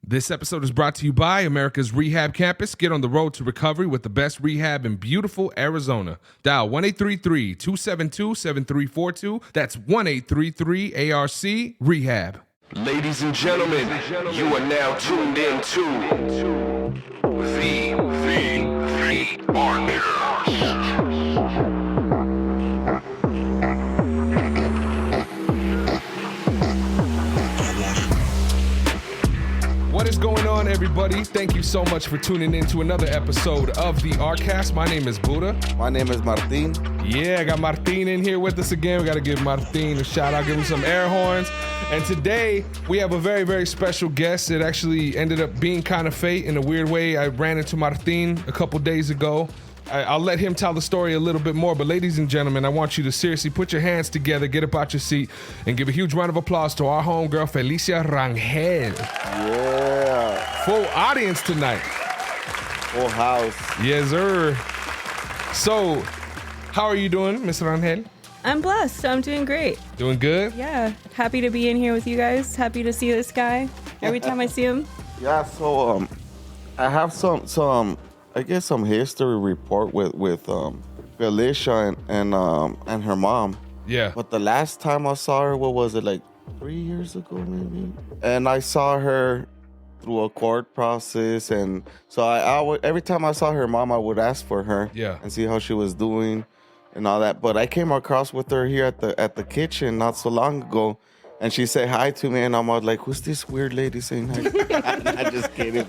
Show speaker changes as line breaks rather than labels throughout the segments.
This episode is brought to you by Americas Rehab Campus. Get on the road to recovery with the best rehab in beautiful Arizona. Dial 1-833-272-7342. That's 1-833-ARC-REHAB.
Ladies and gentlemen, you are now tuned in to the Archers.
What is going on, everybody? Thank you so much for tuning in to another episode of the Arcast. My name is Booda.
My name is Martin.
Yeah, I got Martin in here with us again. We got to give Martin a shout out, give him some air horns. And today we have a very, very special guest. It actually ended up being kind of fate in a weird way. I ran into Martin a couple days ago. I'll let him tell the story a little bit more, but ladies and gentlemen, I want you to seriously put your hands together, get up out your seat, and give a huge round of applause to our homegirl, Felicia Rangel.
Yeah.
Full audience tonight.
Full house.
Yes, sir. So, how are you doing, Miss Rangel?
I'm blessed. I'm doing great.
Doing good?
Yeah. Happy to be in here with you guys. Happy to see this guy every time I see him.
Yeah, so I have some history report with Felicia and her mom.
Yeah.
But the last time I saw her, what was it, like 3 years ago maybe? And I saw her through a court process, and so I would, every time I saw her mom, I would ask for her, and see how she was doing and all that. But I came across with her here at the kitchen not so long ago, and she said hi to me, and I'm all like, who's this weird lady saying hi? I'm just kidding.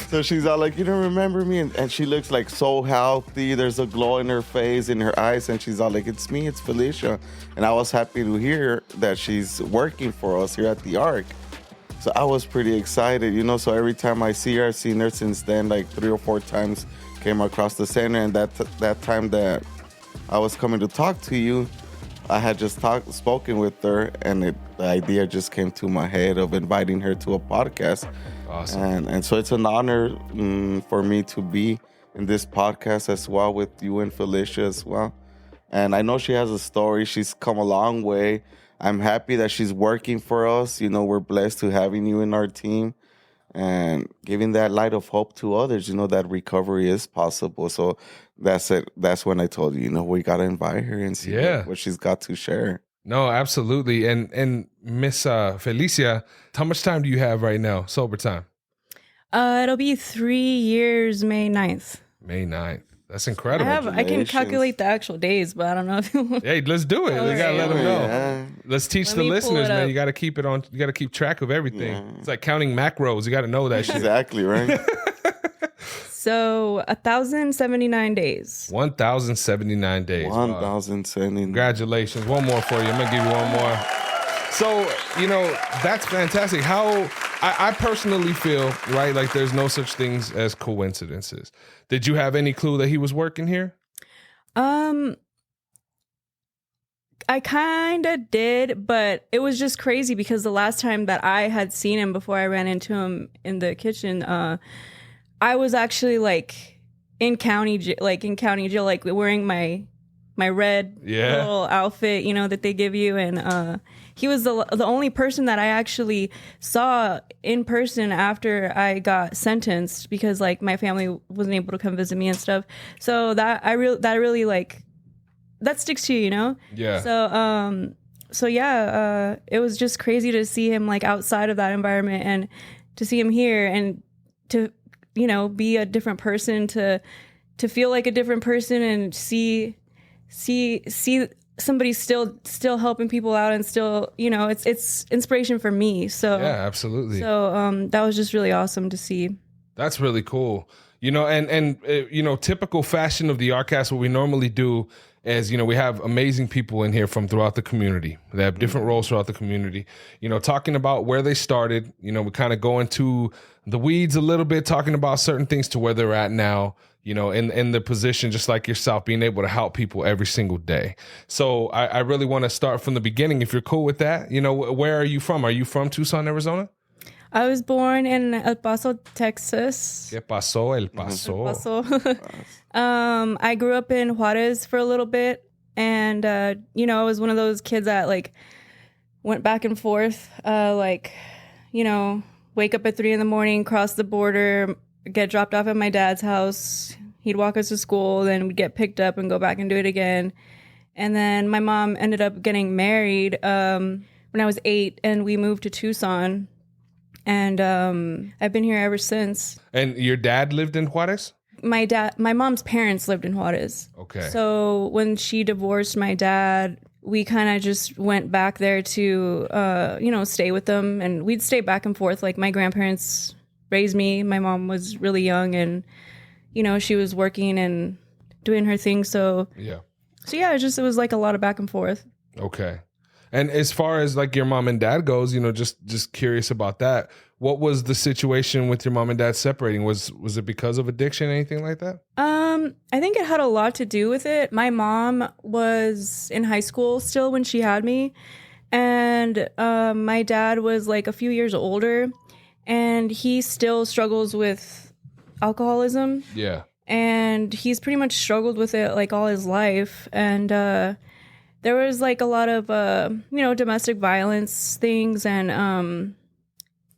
So she's all like, you don't remember me? And she looks like so healthy. There's a glow in her face, in her eyes, and she's all like, it's me, it's Felicia. And I was happy to hear that she's working for us here at the Arc. So I was pretty excited, so every time I see her, I've seen her since then, like 3 or 4 times, came across the center, and that time that I was coming to talk to you, I had just spoken with her, and the idea just came to my head of inviting her to a podcast.
Awesome.
And so it's an honor for me to be in this podcast as well with you and Felicia as well. And I know she has a story. She's come a long way. I'm happy that she's working for us. We're blessed to having you in our team and giving that light of hope to others, that recovery is possible. So that's it. That's when I told you, we got to invite her and see what she's got to share.
No, absolutely. And Miss Felicia, how much time do you have right now, sober time?
It'll be 3 years, May 9th.
May 9th. That's incredible.
I can calculate the actual days, but I don't know if you want.
Hey, let's do it. We gotta let them know.
Yeah.
Let's teach the listeners, man. You gotta keep it on. You gotta keep track of everything. Yeah. It's like counting macros. You gotta know that shit.
Exactly, right?
So 1,079 days.
1,079 days.
1,079.
Congratulations. One more for you. I'm gonna give you one more. So, that's fantastic. How I personally feel, right, like there's no such things as coincidences. Did you have any clue that he was working here?
I kind of did, but it was just crazy because the last time that I had seen him before I ran into him in the kitchen, I was actually like in county jail, like wearing my red little outfit, that they give you, and he was the only person that I actually saw in person after I got sentenced because like my family wasn't able to come visit me and stuff. So that really like that sticks to you,
Yeah.
So it was just crazy to see him like outside of that environment and to see him here and to be a different person, to feel like a different person and see somebody still helping people out and still, it's inspiration for me. So
yeah, absolutely.
So that was just really awesome to see.
That's really cool. And typical fashion of the Arcast, what we normally do is, we have amazing people in here from throughout the community. They have different roles throughout the community, talking about where they started. We kind of go into the weeds a little bit, talking about certain things to where they're at now, in the position, just like yourself, being able to help people every single day. So I really want to start from the beginning, if you're cool with that. Where are you from? Are you from Tucson, Arizona?
I was born in El Paso, Texas.
¿Qué pasó, El Paso?
El Paso. I grew up in Juarez for a little bit, and I was one of those kids that like went back and forth, wake up at 3 a.m, cross the border, get dropped off at my dad's house. He'd walk us to school, then we'd get picked up and go back and do it again. And then my mom ended up getting married when I was 8, and we moved to Tucson. And I've been here ever since.
And your dad lived in Juarez?
My mom's parents lived in Juarez.
Okay.
So when she divorced my dad, we kind of just went back there to, stay with them. And we'd stay back and forth. Like, my grandparents raised me. My mom was really young, and, she was working and doing her thing. So yeah, it was like a lot of back and forth.
Okay. And as far as like your mom and dad goes, just curious about that. What was the situation with your mom and dad separating? Was it because of addiction, anything like that?
I think it had a lot to do with it. My mom was in high school still when she had me, and my dad was like a few years older, and he still struggles with alcoholism. Yeah. And he's pretty much struggled with it like all his life, and there was like a lot of domestic violence things, and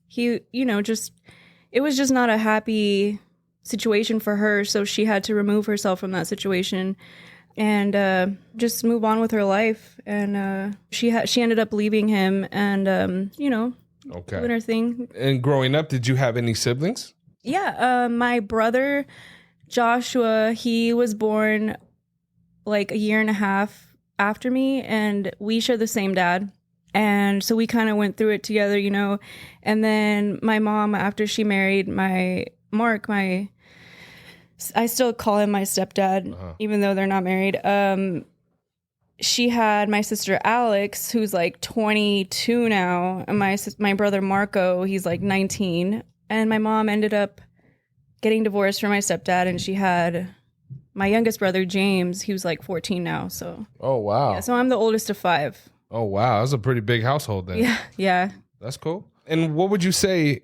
he it was just not a happy situation for her, so she had to remove herself from that situation and just move on with her life. And she ended up leaving him and doing her thing.
And growing up, did you have any siblings?
Yeah, my brother Joshua, he was born like a year and a half after me, and we share the same dad. And so we kind of went through it together, And then my mom, after she married Mark, I still call him my stepdad, even though they're not married. She had my sister Alex, who's like 22 now, and my brother Marco, he's like 19. And my mom ended up getting divorced from my stepdad, and she had my youngest brother James. He was like 14 now. So.
Oh wow.
Yeah, so I'm the oldest of 5.
Oh wow, that's a pretty big household then.
Yeah.
That's cool. And what would you say,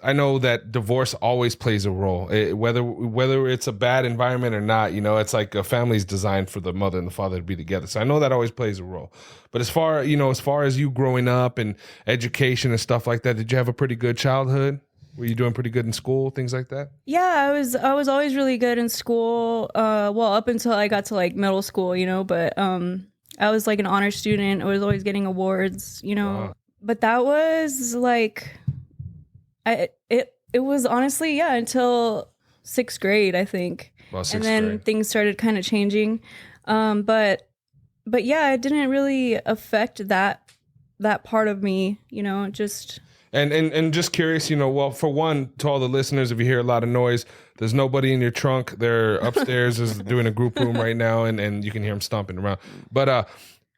I know that divorce always plays a role, whether it's a bad environment or not, it's like a family's designed for the mother and the father to be together. So I know that always plays a role. But as far as you growing up and education and stuff like that, did you have a pretty good childhood? Were you doing pretty good in school, things like that?
Yeah, I was always really good in school. Up until I got to like middle school, but I was like an honor student. I was always getting awards, Wow. But that was like, it was honestly, until 6th grade, I think.
Well,
and then things started kind of changing. But yeah, it didn't really affect that part of me, just.
And just curious, well, for one, to all the listeners, if you hear a lot of noise, there's nobody in your trunk. They're upstairs is doing a group room right now, and you can hear them stomping around. But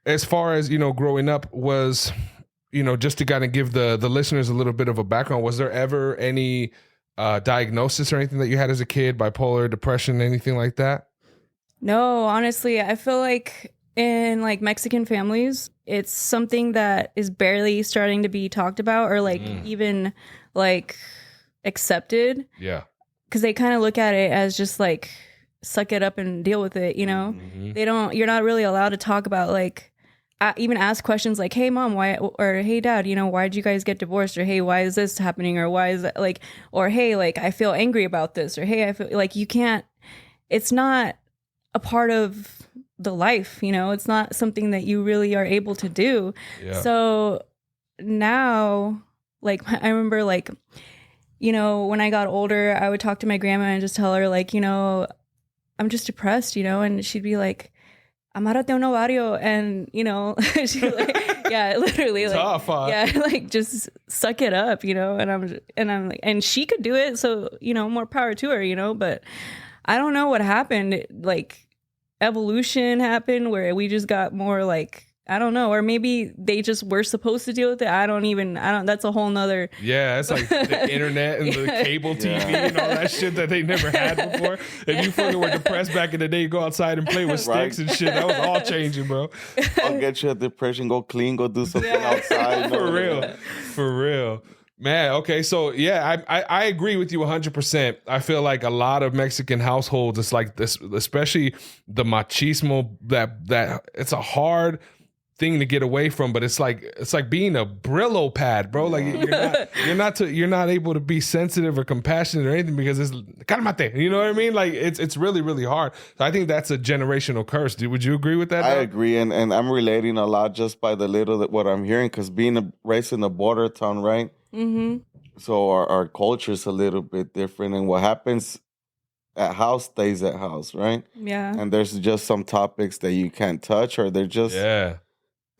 as far as, growing up was, just to kind of give the listeners a little bit of a background, was there ever any diagnosis or anything that you had as a kid, bipolar, depression, anything like that?
No, honestly, I feel like in like Mexican families, it's something that is barely starting to be talked about or like even like accepted. Yeah. Because they kind of look at it as just like suck it up and deal with it, Mm-hmm. You're not really allowed to talk about like, even ask questions like, hey mom, why, or hey dad, why did you guys get divorced? Or hey, why is this happening? Or why is that like, or hey, like I feel angry about this, or hey, I feel like you can't, it's not a part of the life, it's not something that you really are able to do. Yeah. So now, like, I remember like, when I got older, I would talk to my grandma and just tell her like, I'm just depressed, and she'd be like, amárate un ovario, and she'd like, yeah, literally like, tough, huh? Yeah, like just suck it up, and I'm like, and she could do it, so more power to her, but I don't know what happened, like evolution happened where we just got more like, I don't know, or maybe they just were supposed to deal with it. I don't, that's a whole nother.
Yeah, it's like the internet and the cable TV and all that shit that they never had before. If you fucking were depressed back in the day, you go outside and play with sticks and shit. That was all changing, bro.
I'll get you a depression, go clean, go do something outside.
For real. Man, okay, so yeah, I agree with you 100%. I feel like a lot of Mexican households, it's like this, especially the machismo, that it's a hard thing to get away from, but it's like being a Brillo pad, bro. Like you're not able to be sensitive or compassionate or anything because it's calmate. You know what I mean? Like it's really, really hard. So I think that's a generational curse. Would you agree with that?
I agree, and I'm relating a lot just by the little that what I'm hearing, because being raised in a border town, right? Mm-hmm. So our culture is a little bit different, and what happens at house stays at house, right?
Yeah.
And there's just some topics that you can't touch, or they're just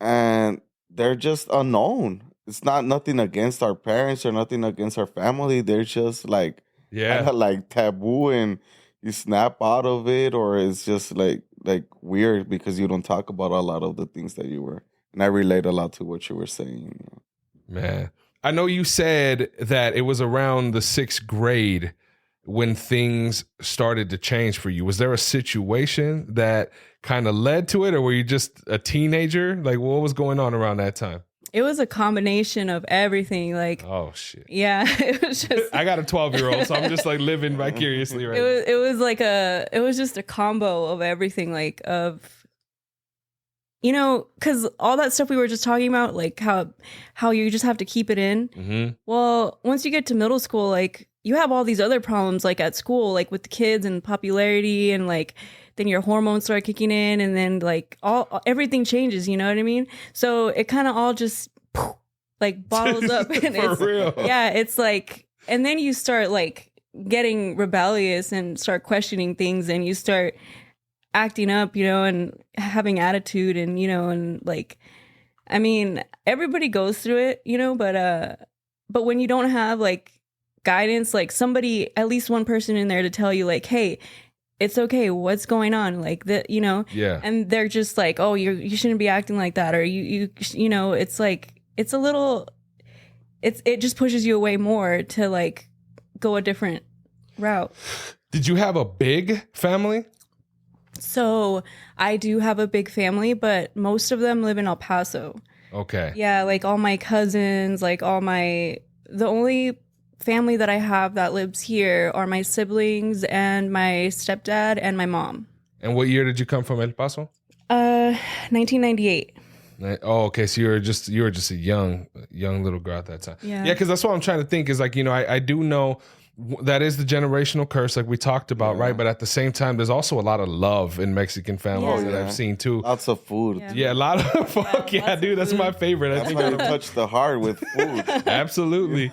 and they're just unknown. It's not nothing against our parents or nothing against our family. They're just like kinda like taboo, and you snap out of it, or it's just like weird because you don't talk about a lot of the things that you were. And I relate a lot to what you were saying.
Man, I know you said that it was around the 6th grade when things started to change for you. Was there a situation that kind of led to it, or were you just a teenager? Like, what was going on around that time?
It was a combination of everything. Like,
oh shit,
yeah, it was just.
I got a 12-year-old, so I'm just like living vicariously right now.
It was just a combo of everything, like because all that stuff we were just talking about, like how you just have to keep it in. Mm-hmm. Well, once you get to middle school, like you have all these other problems, like at school, like with the kids and popularity, and like then your hormones start kicking in, and then like everything changes. You know what I mean? So it kind of all just like bottles up. And
For real?
Yeah, it's like, and then you start like getting rebellious and start questioning things, and you start acting up, and having attitude, and and like, I mean, everybody goes through it, but when you don't have like guidance, like somebody, at least one person in there to tell you like, hey, it's okay, what's going on, like that, and they're just like, oh, you shouldn't be acting like that, or it's like, it's a little, it just pushes you away more to like go a different route.
Did you have a big family?
So I do have a big family, but most of them live in El Paso.
Okay.
Yeah, like all my cousins, like the only family that I have that lives here are my siblings and my stepdad and my mom.
And what year did you come from El Paso?
1998.
Oh, okay. So you were just a young little girl at that time.
Yeah.
Yeah, because that's what I'm trying to think is like, I do know that is the generational curse, like we talked about, right? But at the same time, there's also a lot of love in Mexican families that I've seen too.
Lots of food.
Yeah, a lot of fuck yeah, dude. That's my favorite.
That's why you touch the heart with food.
Absolutely.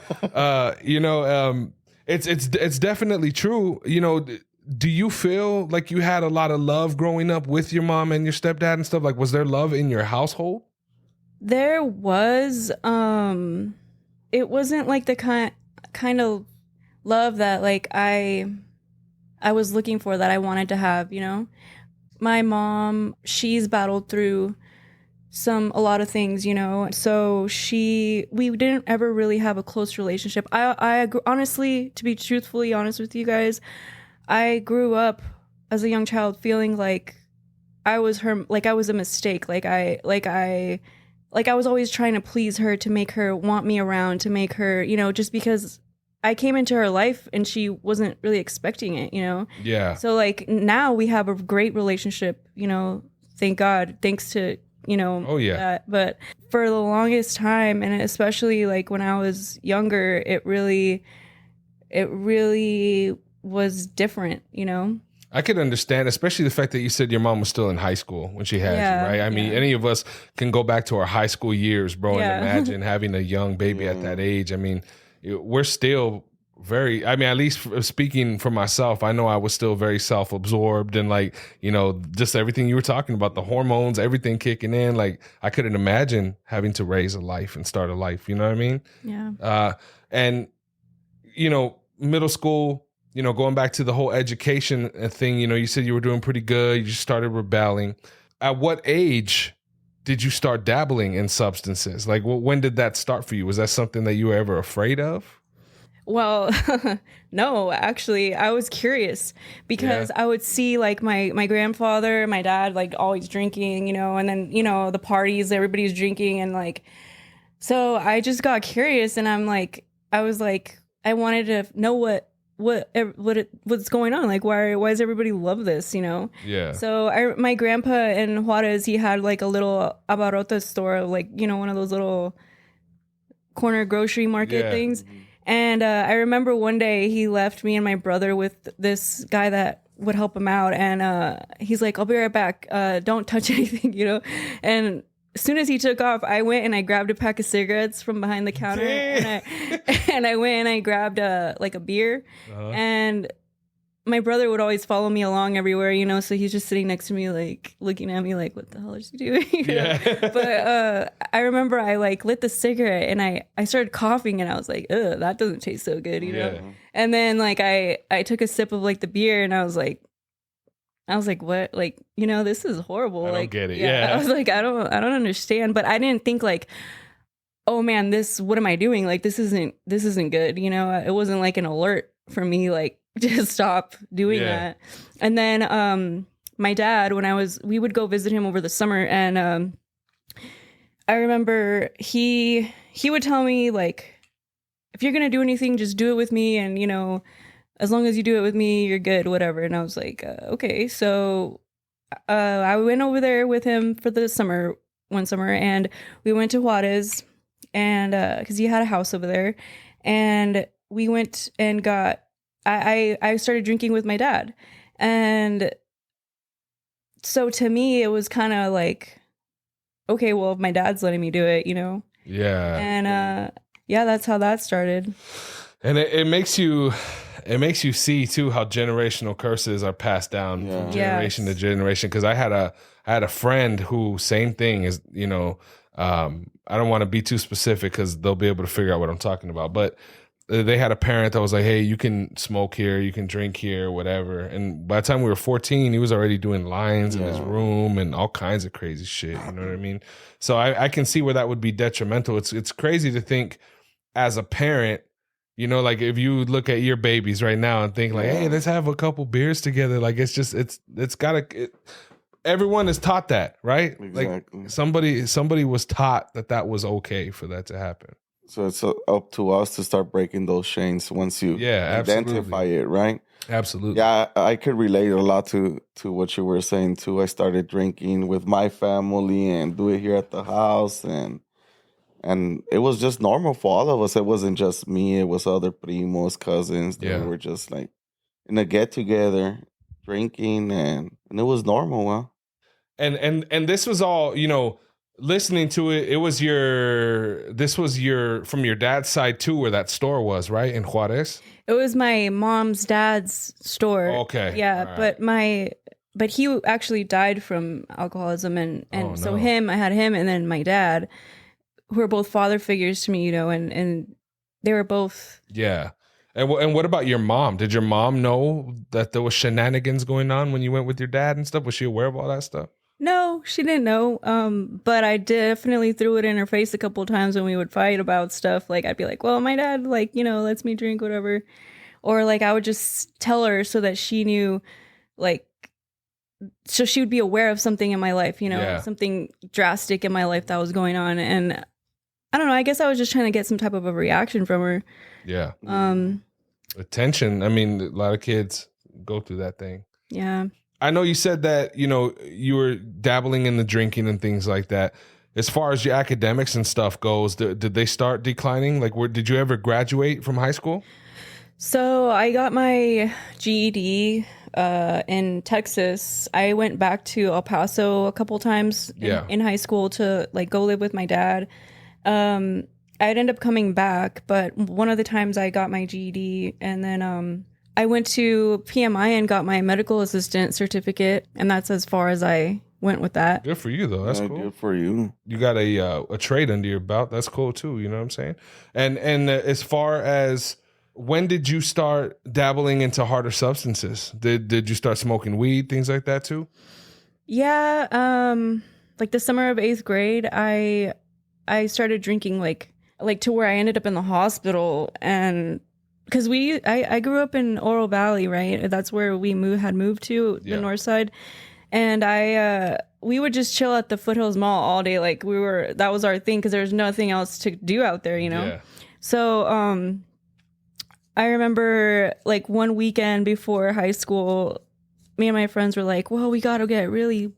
It's definitely true. Do you feel like you had a lot of love growing up with your mom and your stepdad and stuff? Like, was there love in your household?
There was. It wasn't like the kind of love that like I was looking for, that I wanted to have. My mom, she's battled through a lot of things, so we didn't ever really have a close relationship. I honestly, to be truthfully honest with you guys, I grew up as a young child feeling like I was a mistake. Like I was always trying to please her, to make her want me around, to make her, just because I came into her life and she wasn't really expecting it, Yeah. So like now we have a great relationship, thank God, thanks to,
Oh yeah.
that. But for the longest time, and especially like when I was younger, it really was different,
I could understand, especially the fact that you said your mom was still in high school when she had you, right? I mean, any of us can go back to our high school years, bro, and imagine having a young baby at that age. I mean, we're still at least speaking for myself, I know I was still very self-absorbed and like, just everything you were talking about, the hormones, everything kicking in. Like I couldn't imagine having to raise a life and start a life, you know what I mean?
Yeah.
And, middle school, going back to the whole education thing, you said you were doing pretty good. You just started rebelling. At what age did you start dabbling in substances? Like, when did that start for you? Was that something that you were ever afraid of?
Well, no, actually, I was curious because I would see like my grandfather, my dad, like always drinking, and then, the parties, everybody's drinking. And like, so I just got curious, and I was like, I wanted to know what what's going on? Like, why does everybody love this? You know?
Yeah.
So my grandpa in Juarez, he had like a little abarrota store, like, you know, one of those little corner grocery market things. And I remember one day he left me and my brother with this guy that would help him out. And he's like, I'll be right back. Don't touch anything, you know? And as soon as he took off, I went and I grabbed a pack of cigarettes from behind the counter. And I went and I grabbed like a beer. And my brother would always follow me along everywhere, you know? So he's just sitting next to me, like looking at me like, what the hell is he doing? You know? But I remember I like lit the cigarette and I started coughing and I was like, ugh, that doesn't taste so good, you know? And then like I took a sip of like the beer and I was like, what? Like, you know, this is horrible.
I
like,
don't get it. Yeah.
I was like, I don't understand. But I didn't think like, oh man, what am I doing? Like, this isn't good. You know, it wasn't like an alert for me, like, to stop doing that. And then my dad, we would go visit him over the summer, and I remember he would tell me like, if you're gonna do anything, just do it with me, and you know, as long as you do it with me, you're good, whatever. And I was like, okay. So I went over there with him for the one summer, and we went to Juarez, and because he had a house over there, and we went and I started drinking with my dad. And so to me, it was kind of like, okay, well, if my dad's letting me do it, you know?
Yeah.
And that's how that started.
And it makes you see too how generational curses are passed down from generation to generation. Because I had a friend who, same thing, is, you know, I don't want to be too specific because they'll be able to figure out what I'm talking about, but they had a parent that was like, hey, you can smoke here, you can drink here, whatever. And by the time we were 14, he was already doing lines in his room and all kinds of crazy shit. You know what I mean? So I can see where that would be detrimental. It's crazy to think as a parent, you know, like if you look at your babies right now and think like, hey, let's have a couple beers together. Like everyone is taught that, right?
Exactly.
Like somebody was taught that was okay for that to happen.
So it's up to us to start breaking those chains once you identify it, right?
Absolutely.
Yeah, I could relate a lot to what you were saying too. I started drinking with my family and do it here at the house, and it was just normal for all of us. It wasn't just me; it was other primos, cousins. They were just like in a get together, drinking, and it was normal. Huh?
And this was all, you know. Listening to it, this was from your dad's side too, where that store was, right? In Juarez?
It was my mom's dad's store.
Okay.
Yeah, right. But he actually died from alcoholism, and so I had him, and then my dad, who are both father figures to me, you know, and they were both. Yeah.
And what about your mom? Did your mom know that there was shenanigans going on when you went with your dad and stuff? Was she aware of all that stuff?
No, she didn't know. But I definitely threw it in her face a couple of times when we would fight about stuff. Like, I'd be like, well, my dad, like, you know, lets me drink, whatever. Or like, I would just tell her so that she knew, like, so she would be aware of something in my life, you know, something drastic in my life that was going on. And I don't know, I guess I was just trying to get some type of a reaction from her.
Yeah. Attention. I mean, a lot of kids go through that thing.
Yeah.
I know you said that, you know, you were dabbling in the drinking and things like that. As far as your academics and stuff goes, did they start declining? Like, did you ever graduate from high school?
So I got my GED in Texas. I went back to El Paso a couple times in high school to like go live with my dad. I'd end up coming back, but one of the times I got my GED, and then I went to PMI and got my medical assistant certificate, and that's as far as I went with that.
Good for you, though. That's cool.
Good for you.
You got a trade under your belt. That's cool too. You know what I'm saying? And as far as when did you start dabbling into harder substances? Did you start smoking weed, things like that too?
Yeah, like the summer of 8th grade, I started drinking like to where I ended up in the hospital, and because I grew up in Oro Valley, right? That's where we had moved to, the north side. And we would just chill at the Foothills Mall all day. Like that was our thing because there was nothing else to do out there, you know? Yeah. So I remember like one weekend before high school, me and my friends were like, well, we got to get really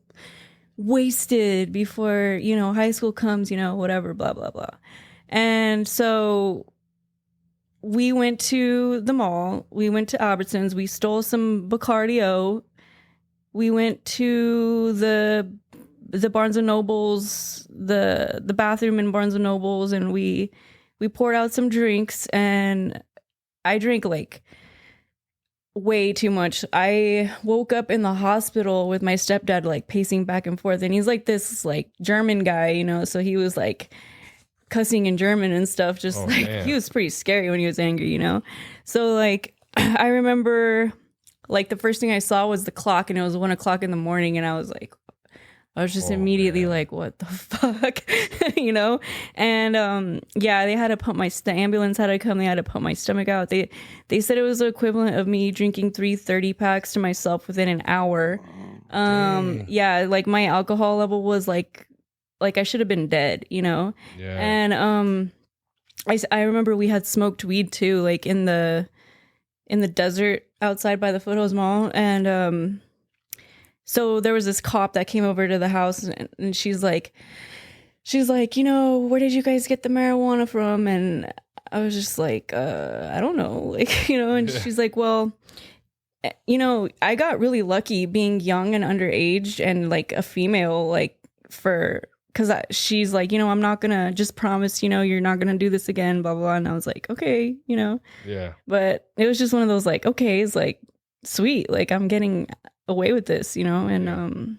wasted before, you know, high school comes, you know, whatever, blah, blah, blah. And so we went to the mall. We went to Albertsons. We stole some Bacardi-O. We went to the Barnes and Nobles, the bathroom in Barnes and Nobles, and we poured out some drinks, and I drank like way too much. I woke up in the hospital with my stepdad like pacing back and forth, and he's like this like German guy, you know, so he was like cussing in German and stuff, just man. He was pretty scary when he was angry, you know. So like I remember like the first thing I saw was the clock, and it was 1 o'clock in the morning, and I was just immediately man. Like, what the fuck, you know? And yeah, they had to pump the ambulance had to come. They had to pump my stomach out. They said it was the equivalent of me drinking 3 30-packs to myself within an hour. Yeah, like my alcohol level was like I should have been dead, you know? Yeah. And I remember we had smoked weed too, like in the desert outside by the Foothills Mall. And so there was this cop that came over to the house, and she's like, you know, where did you guys get the marijuana from? And I was just like, I don't know, like, you know. And she's like, well, you know, I got really lucky being young and underage and like a female, like because she's like, you know, I'm not gonna just promise, you know, you're not gonna do this again, blah, blah, blah. And I was like, okay, you know. Yeah. But it was just one of those like, okay, it's like sweet, like I'm getting away with this, you know. And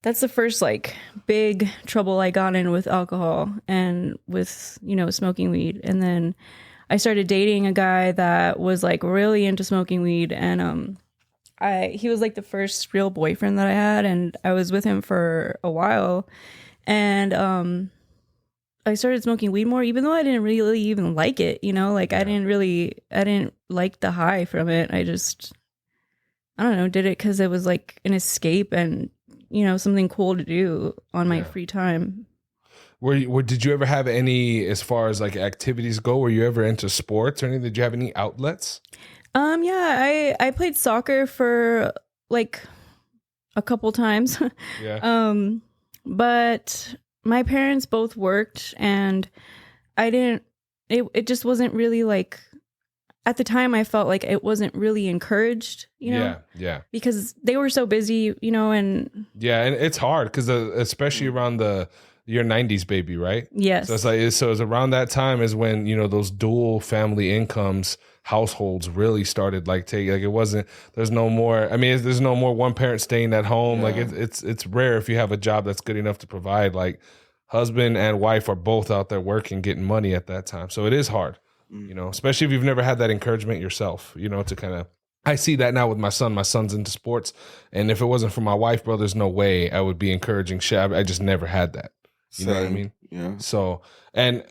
that's the first like big trouble I got in with alcohol and with, you know, smoking weed. And then I started dating a guy that was like really into smoking weed, and he was like the first real boyfriend that I had, and I was with him for a while. And I started smoking weed more, even though I didn't really even like it, you know, like I didn't like the high from it. I don't know, did it because it was like an escape and, you know, something cool to do on my free time.
Did you ever have any, as far as like activities go, were you ever into sports or anything? Did you have any outlets?
Yeah, I played soccer for like a couple times. Yeah. But my parents both worked, and it just wasn't really like, at the time I felt like it wasn't really encouraged, you know? Yeah. Because they were so busy, you know, and. Yeah,
and it's hard because especially around your 90s baby, right?
Yes.
So it's around that time is when, you know, those dual family incomes households really started like taking, like there's no more one parent staying at home. Yeah. Like it's rare if you have a job that's good enough to provide. Like husband and wife are both out there working, getting money at that time. So it is hard, you know, especially if you've never had that encouragement yourself, you know, to kind of, I see that now with my son. My son's into sports. And if it wasn't for my wife, bro, there's no way I would be encouraging shit. I just never had that. You know what I mean? Yeah. So, and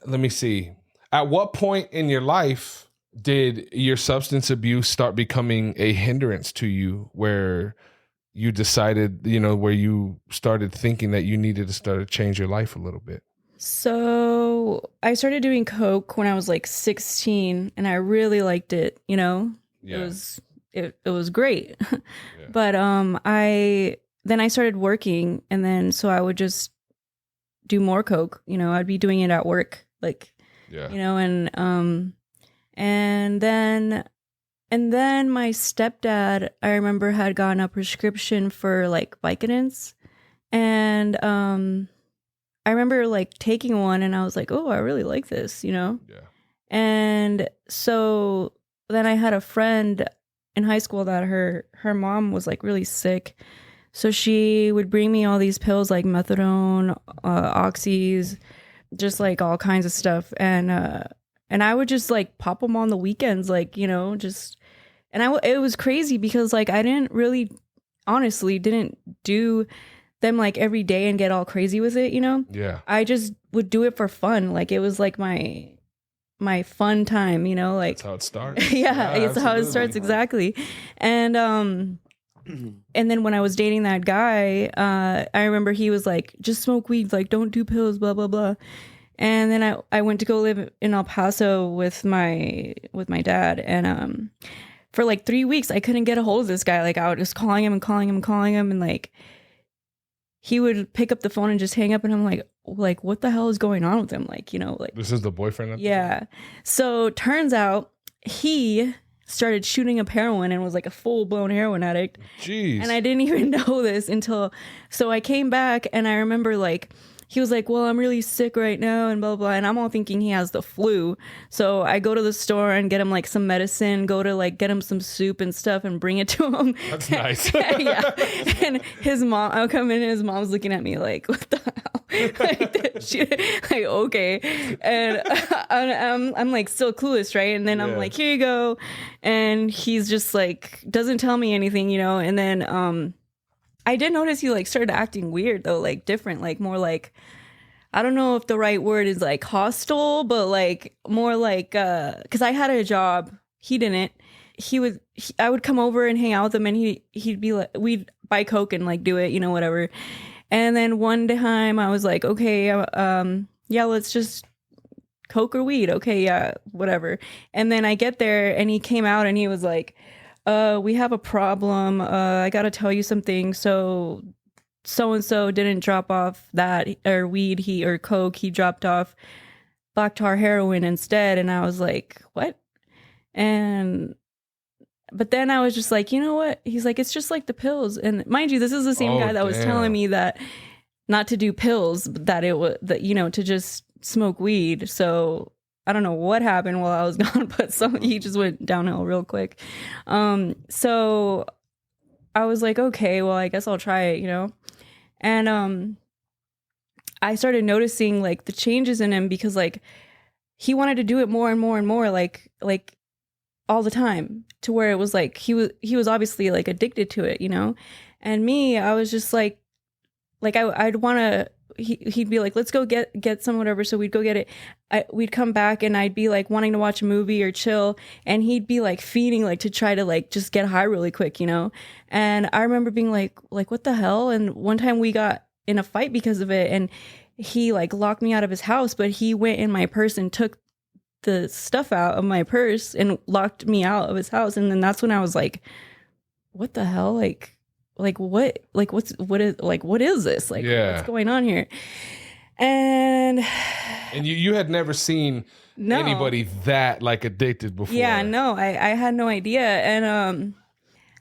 let me see. At what point in your life did your substance abuse start becoming a hindrance to you, where you decided, you know, where you started thinking that you needed to start to change your life a little bit?
So I started doing coke when I was like 16, and I really liked it, you know. Yeah. It was great. Yeah. But then I started working, and then so I would just do more coke, you know. I'd be doing it at work, like, you know. And then my stepdad, I remember, had gotten a prescription for like Vicodins, and I remember like taking one, and I was like, oh, I really like this, you know. Yeah. And so then I had a friend in high school that her mom was like really sick. So she would bring me all these pills like methadone, oxys, just like all kinds of stuff. And I would just like pop them on the weekends, like, you know, just, and it was crazy because like I honestly didn't do them like every day and get all crazy with it, you know? Yeah. I just would do it for fun. Like it was like my fun time, you know, like.
That's how it starts.
Yeah, it's how it starts, exactly. And then when I was dating that guy, I remember he was like, just smoke weed, like don't do pills, blah, blah, blah. And then I went to go live in El Paso with my dad, and for like 3 weeks I couldn't get a hold of this guy. Like, I was just calling him, and like he would pick up the phone and just hang up, and I'm like what the hell is going on with him? Like, like,
this is the boyfriend.
Yeah. So turns out he started shooting up heroin and was like a full-blown heroin addict.
Jeez.
And I didn't even know this until, so I came back, and I remember like he was like, well, I'm really sick right now and blah, blah. And I'm all thinking he has the flu. So I go to the store and get him like some medicine, go to like get him some soup and stuff and bring it to him.
That's nice.
Yeah. And his mom, I'll come in and his mom's looking at me like, what the hell? Like, okay. And I'm like still clueless, right? And then I'm like, here you go. And he's just like, doesn't tell me anything, and then I did notice he like started acting weird though, like different, like more like, I don't know if the right word is like hostile, but like more like, cause I had a job. He didn't. I would come over and hang out with him, and he'd be like, we'd buy Coke and like do it, whatever. And then one time I was like, okay, yeah, let's just Coke or weed. Okay. Yeah, whatever. And then I get there and he came out and he was like, we have a problem. I got to tell you something. So-and-so didn't drop off that or weed or Coke. He dropped off black tar heroin instead. And I was like, what? But then I was just like, you know what? He's like, it's just like the pills. And mind you, this is the same guy that was telling me that not to do pills, but that it was that, to just smoke weed. So I don't know what happened while I was gone, but he just went downhill real quick. So I was like, okay, well, I guess I'll try it, And I started noticing like the changes in him, because like he wanted to do it more and more and more, like all the time, to where it was like he was obviously like addicted to it, And me, I was just like I'd want to. He'd be like, let's go get some whatever. So we'd go get it. We'd come back and I'd be like wanting to watch a movie or chill. And he'd be like feeding, like to try to like just get high really quick, And I remember being like, what the hell? And one time we got in a fight because of it. And he like locked me out of his house, but he went in my purse and took the stuff out of my purse and locked me out of his house. And then that's when I was like, what the hell? What is this? Like, what's going on here? And
you had never seen anybody that like addicted before.
Yeah, no, I had no idea. And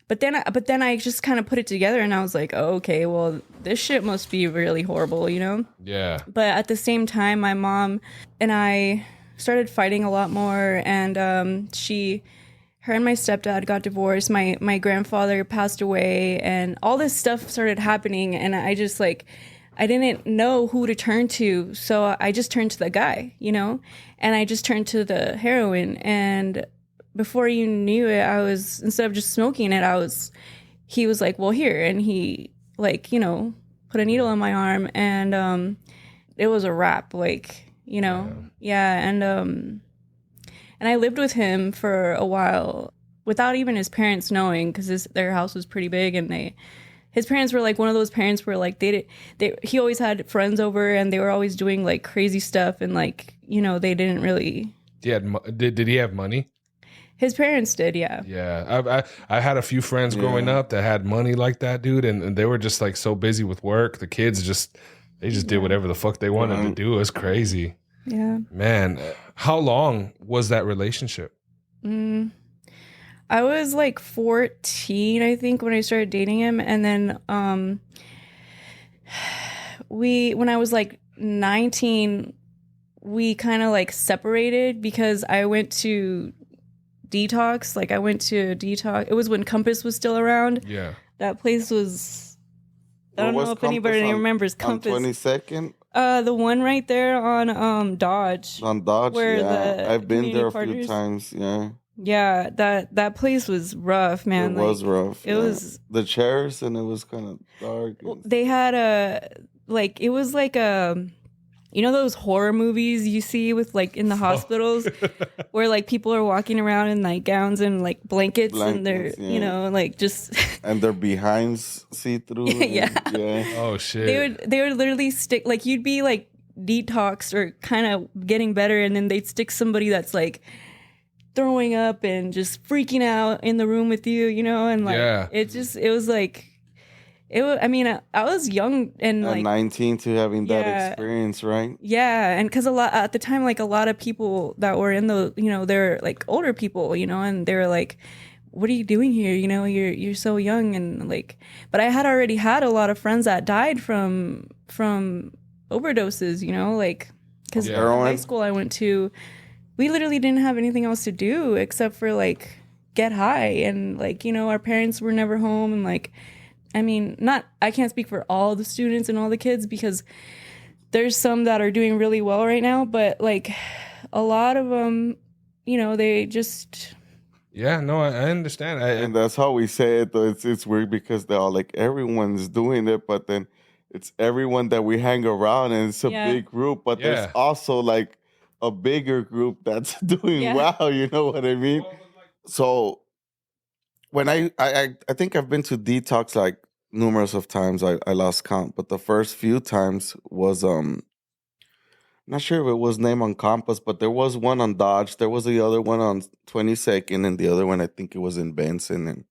but then I just kind of put it together and I was like, oh, okay, well, this shit must be really horrible,
Yeah.
But at the same time, my mom and I started fighting a lot more, and her and my stepdad got divorced. My grandfather passed away, and all this stuff started happening. And I just like, I didn't know who to turn to. So I just turned to the guy, and I just turned to the heroin. And before you knew it, instead of just smoking it, he was like, well, here. And he like, put a needle in my arm, and it was a wrap, like, yeah. And I lived with him for a while without even his parents knowing, because their house was pretty big, and his parents were like one of those parents where like he always had friends over, and they were always doing like crazy stuff, and like, they didn't really.
Did he have money?
His parents did, yeah.
Yeah, I had a few friends growing up that had money like that, dude, and they were just like so busy with work. The kids just did whatever the fuck they wanted to do. It was crazy.
Yeah.
Man, how long was that relationship?
I was like 14, I think, when I started dating him. And then when I was like 19, we kind of like separated, because I went to detox. Like, I went to detox. It was when Compass was still around.
Yeah.
That place was, I don't know if anybody remembers Compass.
On 22nd?
The one right there on Dodge.
On Dodge,
where
I've been there a few times, yeah.
Yeah, that place was rough, man.
It was rough.
It was
the chairs, and it was kind of dark.
They had it was like those horror movies you see with like in the hospitals where like people are walking around in like gowns and like blankets and they're like just
and their behinds see through.
Yeah.
Oh shit.
They would literally stick, like, you'd be like detoxed or kind of getting better, and then they'd stick somebody that's like throwing up and just freaking out in the room with you, you know, and like it was like I mean, I was young and like
19 to having that experience, right?
Yeah, and because a lot at the time, like a lot of people that were in the, you know, they're like older people, you know, and they were like, "What are you doing here? You know, you're so young," and like, but I had already had a lot of friends that died from overdoses, you know, like because the high school I went to, we literally didn't have anything else to do except for like get high, and like, you know, our parents were never home, and like. I mean, I can't speak for all the students and all the kids because there's some that are doing really well right now, but like a lot of them, you know, they just.
Yeah, no, I understand.
And that's how we say it, though. It's weird because they're all like, everyone's doing it, but then it's everyone that we hang around and it's a big group, but there's also like a bigger group that's doing well, you know what I mean? So when I think I've been to detox like numerous of times. I lost count, but the first few times was not sure if it was named on campus, but there was one on Dodge. There was the other one on 22nd, and the other one I think it was in Benson,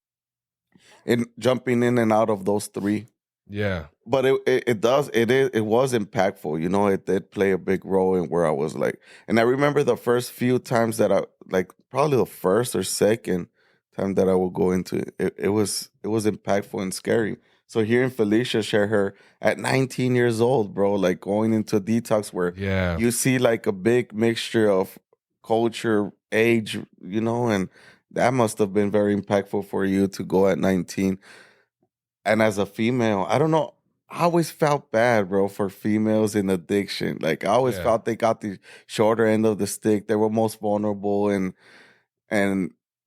and jumping in and out of those three.
Yeah,
but it was impactful. You know, it did play a big role in where I was like, and I remember the first few times that I like probably the first or second time that I would go into it, it was impactful and scary. So hearing Felicia share her at 19 years old, bro, like going into detox where you see like a big mixture of culture, age, you know, and that must have been very impactful for you to go at 19. And as a female, I don't know, I always felt bad, bro, for females in addiction. Like I always felt they got the shorter end of the stick. They were most vulnerable, and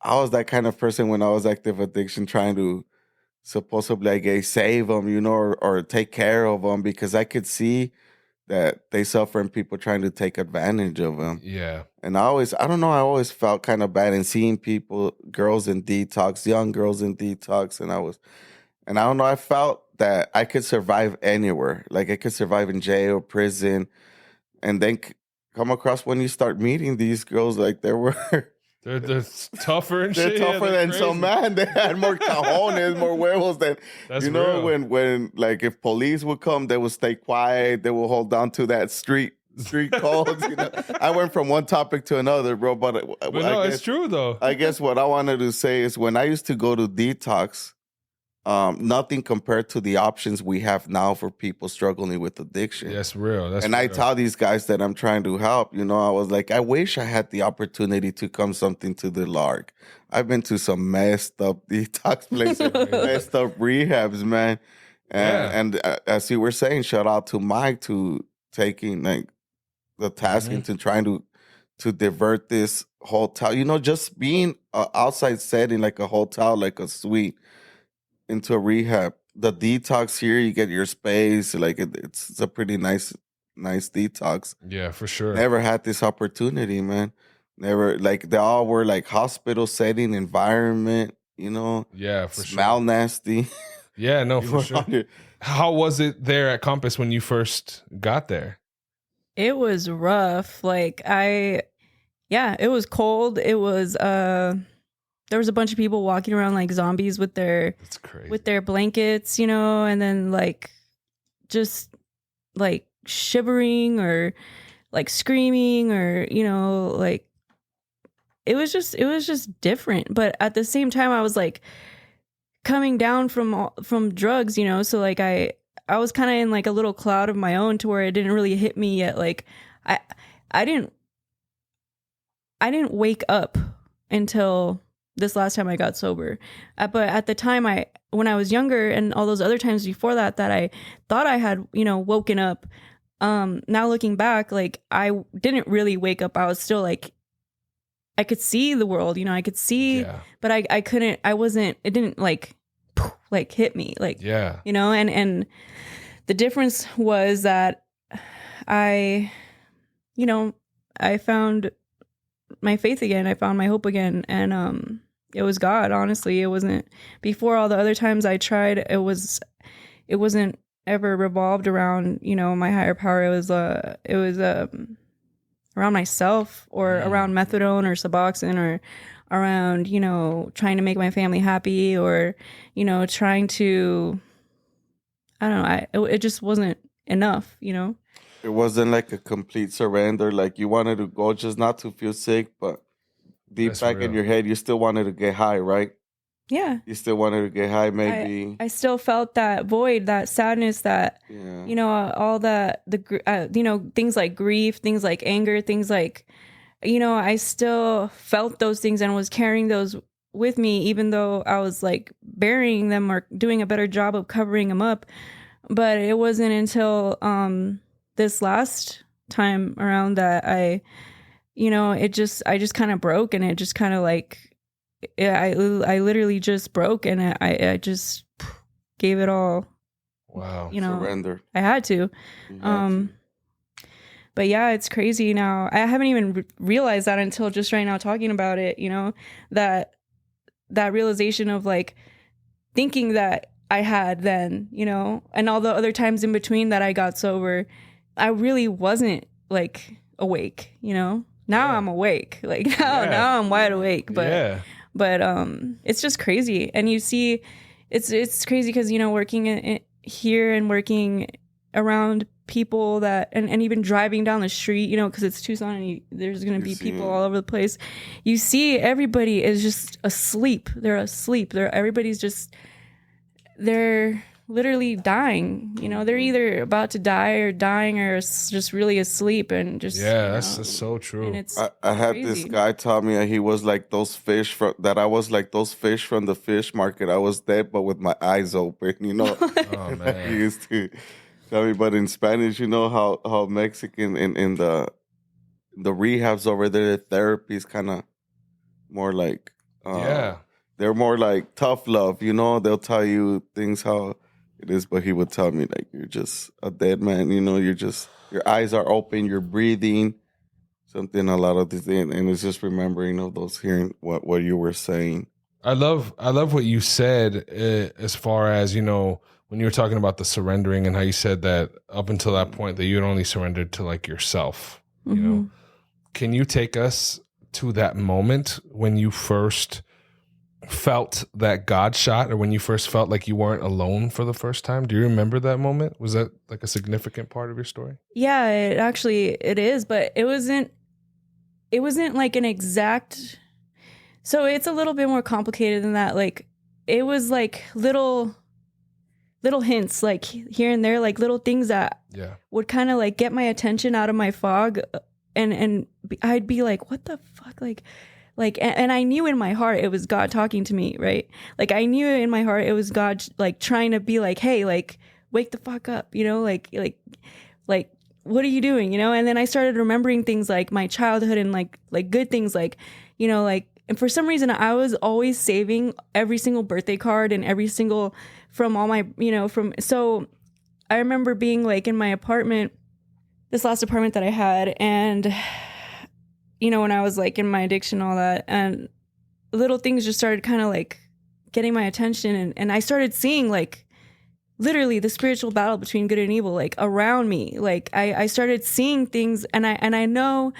I was that kind of person when I was active addiction, trying to supposedly, I guess, save them, you know, or take care of them, because I could see that they suffer and people trying to take advantage of them.
Yeah.
And I don't know, I always felt kind of bad in seeing people, girls in detox, young girls in detox. And I don't know, I felt that I could survive anywhere. Like I could survive in jail, prison, and then come across when you start meeting these girls, like they were...
They're tougher and
they're
shit.
tougher than some man. They had more cajones, more huevos than you know.
Real.
When like if police would come, they would stay quiet. They would hold on to that street codes. You know, I went from one topic to another, bro. But
no, it's true though.
I guess what I wanted to say is when I used to go to detox, nothing compared to the options we have now for people struggling with addiction.
That's real.
And I tell these guys that I'm trying to help, you know, I was like, I wish I had the opportunity to come something to the LARC. I've been to some messed up detox places, messed up rehabs, man. And as you were saying, shout out to Mike to taking like the task into trying to divert this hotel, you know, just being an outside setting like a hotel, like a suite, into a rehab. The detox here, you get your space, like it's a pretty nice detox.
Yeah, for sure.
Never had this opportunity, man. Never, like they all were like hospital setting environment, you know.
Yeah, for
smell
sure.
Nasty.
Yeah, no, for sure. How was it there at Campus when you first got there?
It was rough. Like it was cold. It was there was a bunch of people walking around like zombies with their blankets, you know, and then like just like shivering or like screaming, or, you know, like it was just different. But at the same time, I was like coming down from drugs, you know, so like I was kind of in like a little cloud of my own to where it didn't really hit me yet. Like I didn't wake up until this last time I got sober. But at the time, when I was younger and all those other times before that I thought I had, you know, woken up. Now looking back, like I didn't really wake up. I was still like, I could see the world, you know, I could see, but I couldn't, it didn't like hit me, like, you know, and the difference was that I found my faith again. I found my hope again. And it was God, honestly. It wasn't, before all the other times I tried, it wasn't ever revolved around, you know, my higher power. It was around myself, or around methadone or Suboxone, or around, you know, trying to make my family happy, or, you know, trying to, I don't know, it just wasn't enough, you know?
It wasn't like a complete surrender. Like you wanted to go just not to feel sick, but deep
That's
back
real.
in your head, you still wanted to get high, right?
Yeah.
You still wanted to get high, maybe.
I still felt that void, that sadness, that,
Yeah.
you know, all that, you know, things like grief, things like anger, things like, you know, I still felt those things and was carrying those with me, even though I was like burying them or doing a better job of covering them up. But it wasn't until this last time around that you know, I just kind of broke, and it just kind of like, I literally just broke, and I just gave it all.
Wow.
You know,
Surrender.
I had to. But yeah, it's crazy now. I haven't even realized that until just right now talking about it, you know, that realization of like thinking that I had then, you know, and all the other times in between that I got sober, I really wasn't like awake, you know. Now I'm awake. Like now I'm wide awake, but it's just crazy. And you see it's crazy because, you know, working here and working around people that and even driving down the street, you know, because it's Tucson and there's going to be people all over the place. You see everybody is just asleep. They're asleep. They're literally dying. You know, they're either about to die or dying or just really asleep and just.
Yeah, that's so true.
And it's
I had
crazy.
this guy tell me he was like those fish that I was like those fish from the fish market. I was dead, but with my eyes open, you know.
Oh man.
He used to tell me, but in Spanish, you know how Mexican in the rehabs over there, the therapy is kind of more like they're more like tough love, you know. They'll tell you things how it is, but he would tell me like you're just a dead man, you know. Your eyes are open, you're breathing, something a lot of these things, and it's just remembering of those, hearing what you were saying.
I love what you said as far as, you know, when you were talking about the surrendering and how you said that up until that point that you had only surrendered to like yourself, you know. Can you take us to that moment when you first felt that God shot, or when you first felt like you weren't alone for the first time? Do you remember that moment? Was that like a significant part of your story?
Yeah, it is, but it wasn't like an exact. So it's a little bit more complicated than that. Like it was like little hints, like here and there, like little things that would kind of like get my attention out of my fog, and I'd be like, what the fuck, like, and I knew in my heart it was God talking to me, right? Like I knew in my heart it was God like trying to be like, hey, like wake the fuck up, you know, like what are you doing, you know? And then I started remembering things like my childhood and like good things, like, you know, like, and for some reason I was always saving every single birthday card and every single from all my, you know, so I remember being like in my apartment, this last apartment that I had, and you know, when I was like in my addiction, all that, and little things just started kind of like getting my attention, and I started seeing like literally the spiritual battle between good and evil, like around me. Like I started seeing things, and I know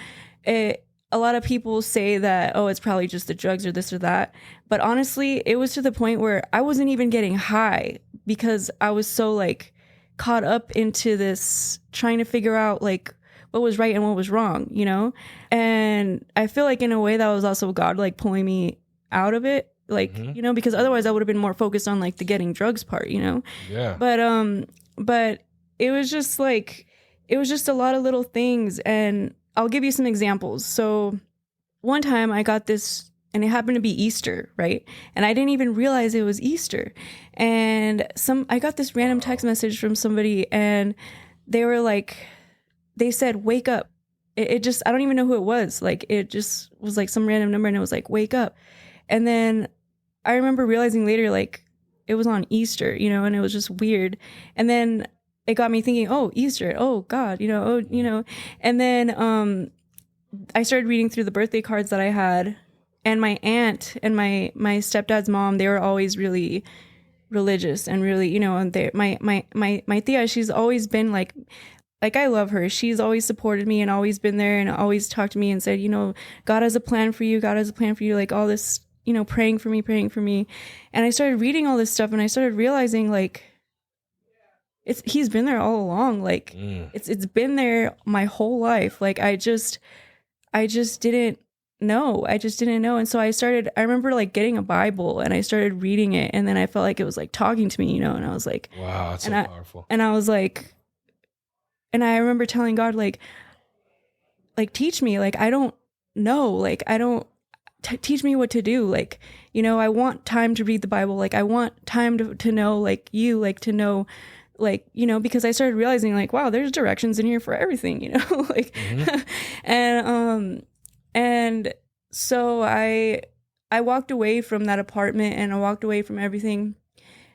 a lot of people say that, oh, it's probably just the drugs or this or that. But honestly, it was to the point where I wasn't even getting high because I was so like caught up into this trying to figure out like what was right and what was wrong, you know? And I feel like in a way that was also God like pulling me out of it. Like, you know, because otherwise I would have been more focused on like the getting drugs part, you know?
Yeah.
But it was just like, it was just a lot of little things. And I'll give you some examples. So one time I got this, and it happened to be Easter, right? And I didn't even realize it was Easter. And I got this random text message from somebody, and they were like, they said, wake up. It just, I don't even know who it was. Like, it just was like some random number, and it was like, wake up. And then I remember realizing later, like, it was on Easter, you know, and it was just weird. And then it got me thinking, oh, Easter, oh God, you know, oh, you know. And then I started reading through the birthday cards that I had, and my aunt and my stepdad's mom, they were always really, religious and really, you know, and my tia, she's always been like I love her. She's always supported me and always been there and always talked to me and said, you know, God has a plan for you. God has a plan for you. Like all this, you know, praying for me. And I started reading all this stuff and I started realizing like, he's been there all along. Like it's been there my whole life. Like I just didn't know. And so I remember like getting a Bible and I started reading it and then I felt like it was like talking to me, you know, and I was like,
wow, that's so powerful.
And I was like, and I remember telling God, like teach me, like, I don't know, like, teach me what to do. Like, you know, I want time to read the Bible. Like, I want time to know, like, you, like, to know, like, you know, because I started realizing, like, wow, there's directions in here for everything, you know, like, and so I walked away from that apartment and I walked away from everything.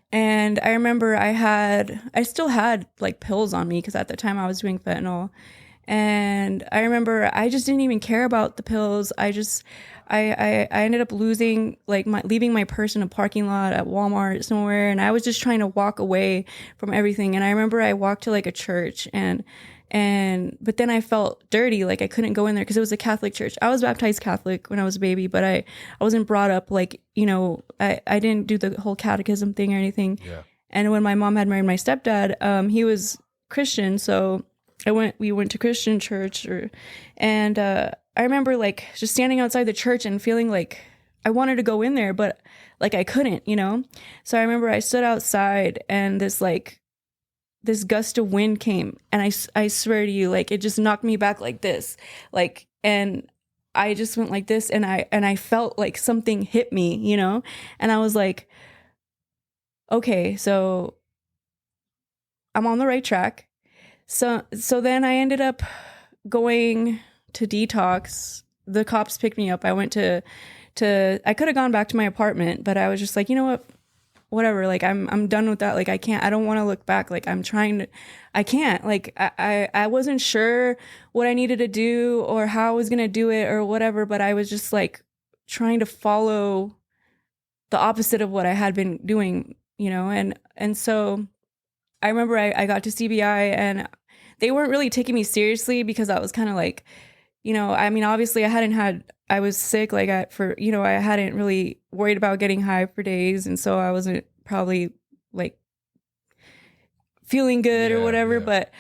And I remember I still had like pills on me because at the time I was doing fentanyl. And I remember I just didn't even care about the pills. I ended up leaving my purse in a parking lot at Walmart somewhere. And I was just trying to walk away from everything. And I remember I walked to like a church but then I felt dirty. Like I couldn't go in there because it was a Catholic church. I was baptized Catholic when I was a baby, but I wasn't brought up like, you know, I didn't do the whole catechism thing or anything. Yeah. And when my mom had married my stepdad, he was Christian. So we went to Christian church and I remember like just standing outside the church and feeling like I wanted to go in there, but like I couldn't, you know? So I remember I stood outside and this gust of wind came and I swear to you, like it just knocked me back like this, like, and I just went like this and I felt like something hit me, you know? And I was like, okay, so I'm on the right track. So then I ended up going to detox. The cops picked me up. I went I could have gone back to my apartment, but I was just like, you know what? Whatever, like I'm done with that. Like I don't want to look back. Like I can't, like I wasn't sure what I needed to do or how I was going to do it or whatever, but I was just like trying to follow the opposite of what I had been doing, you know? And so I remember I got to CBI and they weren't really taking me seriously because I was kind of like, you know, I mean, obviously I was sick, like I hadn't really worried about getting high for days. And so I wasn't probably like feeling good or whatever, but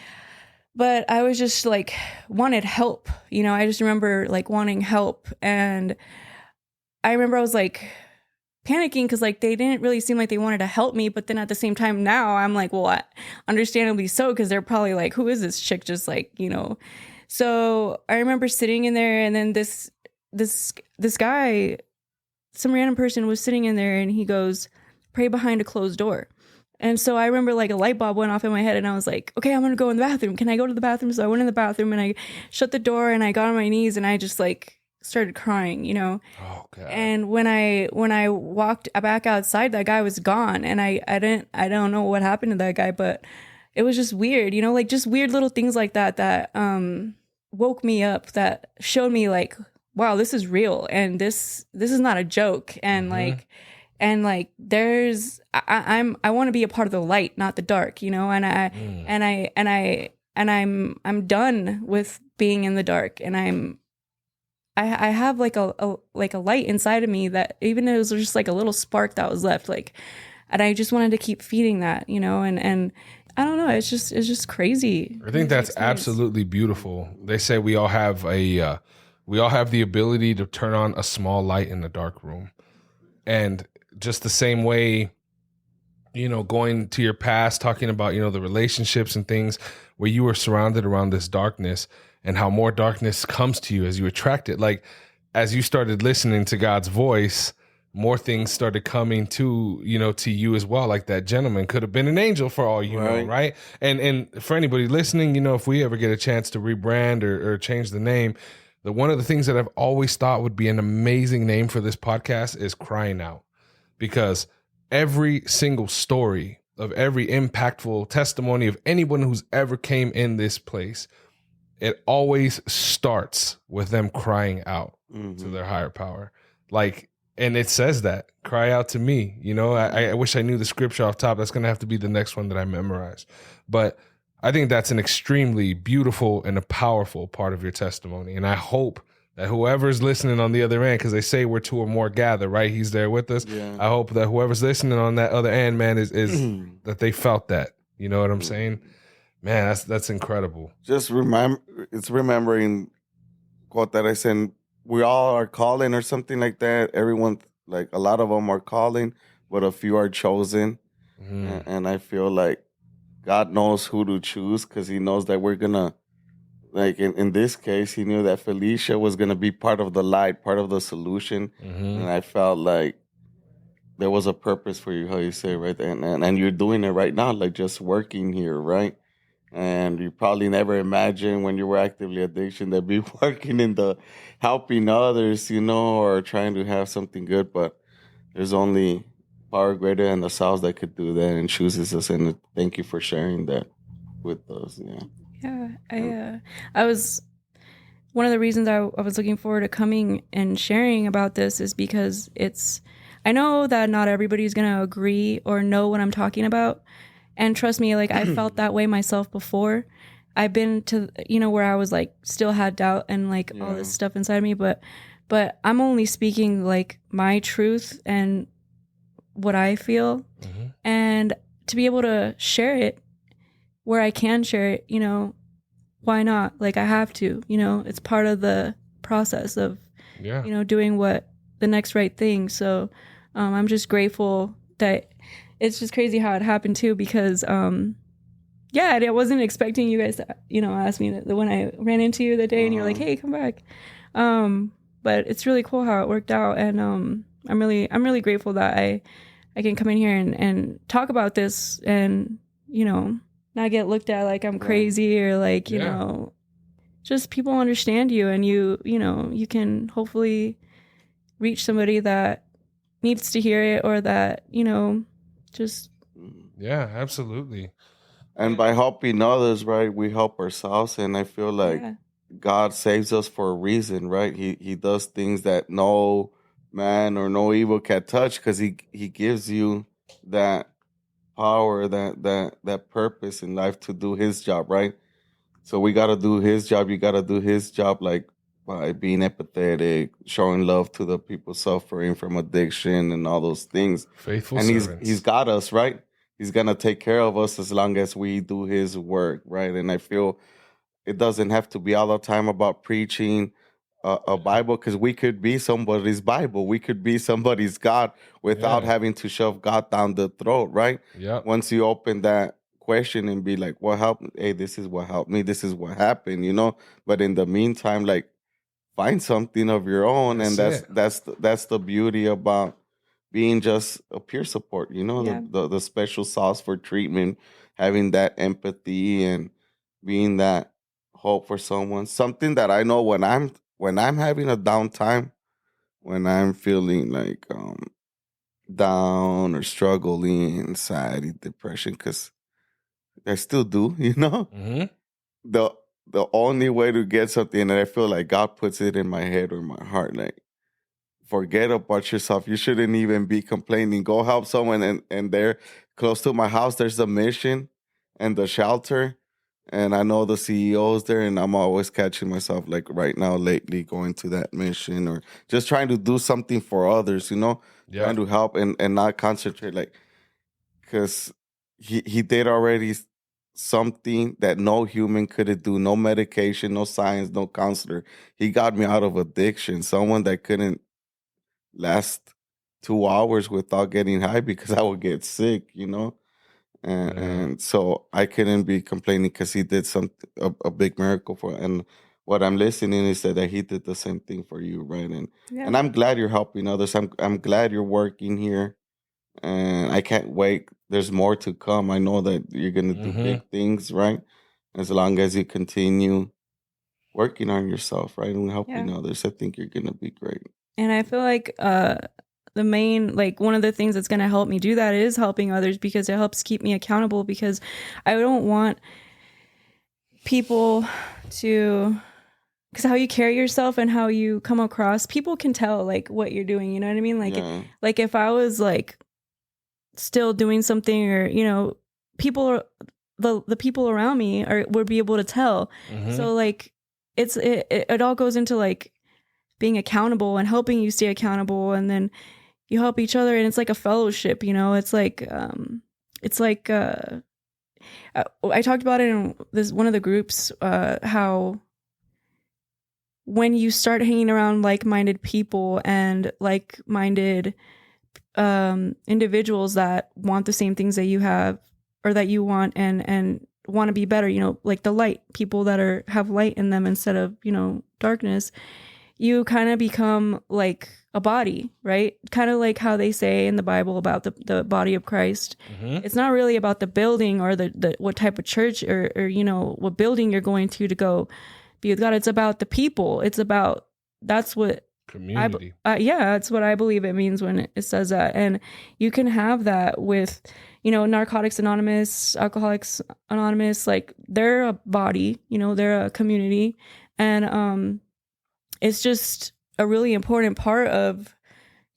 I was just like wanted help, you know, I just remember like wanting help. And I remember I was like panicking because like they didn't really seem like they wanted to help me. But then at the same time now I'm like, well, understandably so, because they're probably like, who is this chick? Just like, you know. So I remember sitting in there and then this guy, some random person was sitting in there and he goes, pray behind a closed door. And so I remember like a light bulb went off in my head and I was like, okay, I'm going to go in the bathroom. Can I go to the bathroom? So I went in the bathroom and I shut the door and I got on my knees and I just like started crying, you know? Oh God. And when I walked back outside, that guy was gone. And I don't know what happened to that guy, but it was just weird, you know, like just weird little things like that woke me up, that showed me like, wow, this is real and this is not a joke. And like there's I want to be a part of the light, not the dark, you know. And I'm done with being in the dark, and I have like a light inside of me that even though it was just like a little spark that was left, like, and I just wanted to keep feeding that, you know. And I don't know, it's just crazy.
I think that's absolutely beautiful. They say we all have the ability to turn on a small light in the dark room. And just the same way, you know, going to your past, talking about, you know, the relationships and things where you were surrounded around this darkness, and how more darkness comes to you as you attract it. Like, as you started listening to God's voice, more things started coming to you as well. Like that gentleman could have been an angel for all you know, right? And for anybody listening, you know, if we ever get a chance to rebrand or change the name, one of the things that I've always thought would be an amazing name for this podcast is Crying Out. Because every single story of every impactful testimony of anyone who's ever came in this place, it always starts with them crying out to their higher power. Like, And it says that, cry out to me. You know, I wish I knew the scripture off top. That's going to have to be the next one that I memorize. But I think that's an extremely beautiful and a powerful part of your testimony. And I hope that whoever's listening on the other end, because they say we're two or more gather, right? He's there with us. Yeah. I hope that whoever's listening on that other end, man, is that they felt that. You know what I'm saying? Man, that's incredible.
Just remembering quote that I said, we all are calling or something like that. Everyone, like a lot of them are calling, but a few are chosen. And I feel like God knows who to choose because he knows that we're going to, like in this case, he knew that Felicia was going to be part of the light, part of the solution. And I felt like there was a purpose for you, how you say, right? And you're doing it right now, like just working here, right? And you probably never imagined when you were actively addiction that be working in the helping others, you know, or trying to have something good. But there's only power greater than the souls that could do that and chooses us. And thank you for sharing that with us.
Yeah. I was, one of the reasons I was looking forward to coming and sharing about this is because I know that not everybody's going to agree or know what I'm talking about. And trust me, like I felt that way myself before. I've been to, you know, where I was like still had doubt and like all this stuff inside me, but I'm only speaking like my truth and what I feel. And to be able to share it where I can share it, you know, why not? Like I have to, you know, it's part of the process of, you know, doing what the next right thing. So I'm just grateful that it's just crazy how it happened too, because I wasn't expecting you guys to, you know, ask me that when I ran into you that day and you're like, hey, come back. But it's really cool how it worked out. And I'm really grateful that I can come in here and talk about this and, you know, not get looked at like I'm crazy or like, you know, just people understand you and you know, you can hopefully reach somebody that needs to hear it or that, you know, just.
Yeah, absolutely.
And by helping others, right, we help ourselves. And I feel like God saves us for a reason, right? He does things that no man or no evil can touch because he gives you that power, that purpose in life to do his job, right? So we got to do his job. You got to do his job, like by being empathetic, showing love to the people suffering from addiction and all those things.
Faithful
and
servants.
He's got us, right? He's going to take care of us as long as we do his work, right? And I feel it doesn't have to be all the time about preaching a Bible, because we could be somebody's Bible. We could be somebody's God without having to shove God down the throat, right?
Yeah.
Once you open that question and be like, what helped me? Hey, this is what helped me. This is what happened, you know? But in the meantime, like, find something of your own. That's the beauty about being just a peer support, you know, the special sauce for treatment, having that empathy and being that hope for someone. Something that I know when I'm having a downtime, when I'm feeling like down or struggling, anxiety, depression, because I still do, you know. The only way to get something, and I feel like God puts it in my head or my heart, like, forget about yourself. You shouldn't even be complaining. Go help someone. And there, close to my house, there's a mission and the shelter. And I know the CEOs there, and I'm always catching myself, like right now, lately, going to that mission or just trying to do something for others, you know, trying to help and not concentrate, like, because he did already something that no human could do, no medication, no science, no counselor. He got me out of addiction, someone that couldn't last 2 hours without getting high because I would get sick, you know? And so I couldn't be complaining because he did a big miracle for it. And what I'm listening is that he did the same thing for you, right? And I'm glad you're helping others. I'm glad you're working here. And I can't wait. There's more to come. I know that you're going to do big things, right? As long as you continue working on yourself, right? And helping others, I think you're going to be great.
And I feel like the main, like one of the things that's going to help me do that is helping others, because it helps keep me accountable, because I don't want people to because how you carry yourself and how you come across, people can tell like what you're doing. You know what I mean? Like if I was like still doing something, or people, the people around me would be able to tell. So like it all goes into like being accountable and helping you stay accountable, and then you help each other, and it's like a fellowship. It's like I talked about it in one of the groups, how when you start hanging around like-minded people and like-minded individuals that want the same things that you have or that you want, and want to be better, like the light people that have light in them instead of, darkness, you kind of become like a body, right? Kind of like how they say in the Bible about the body of Christ. It's not really about the building or the what type of church or what building you're going to go be with God. It's about the people. It's about, that's what
community.
That's what I believe it means when it says that. And you can have that with, Narcotics Anonymous, Alcoholics Anonymous, like they're a body, they're a community. And it's just a really important part of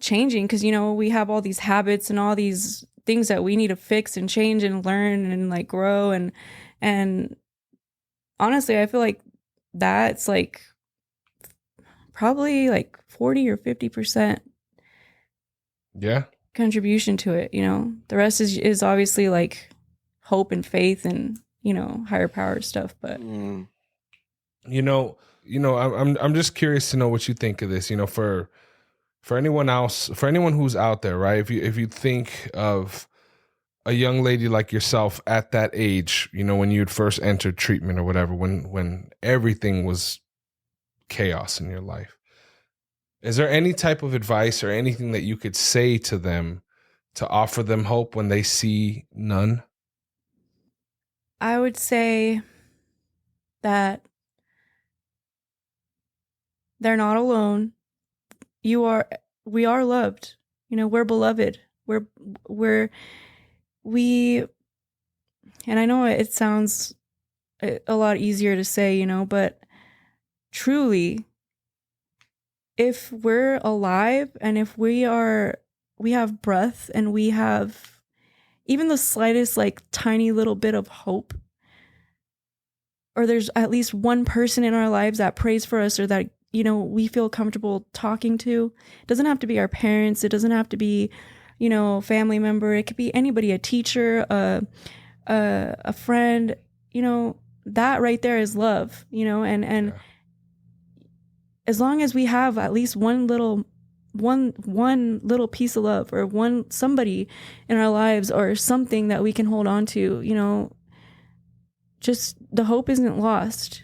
changing, because, we have all these habits and all these things that we need to fix and change and learn and like grow. And honestly, I feel like that's like probably like 40 or 50% contribution to it. The rest is obviously like hope and faith and higher power stuff. But
I'm just curious to know what you think of this. For anyone else, for anyone who's out there, right? If you think of a young lady like yourself at that age, when you'd first entered treatment or whatever, when everything was chaos in your life, is there any type of advice or anything that you could say to them to offer them hope when they see none?
I would say that they're not alone. We are loved. We're beloved. And I know it sounds a lot easier to say, but truly, if we're alive and if we have breath and we have even the slightest like tiny little bit of hope, or there's at least one person in our lives that prays for us or that we feel comfortable talking to. It doesn't have to be our parents. It doesn't have to be, family member. It could be anybody, a teacher, a friend, that right there is love, and as long as we have at least one little piece of love, or somebody in our lives, or something that we can hold on to, just the hope isn't lost.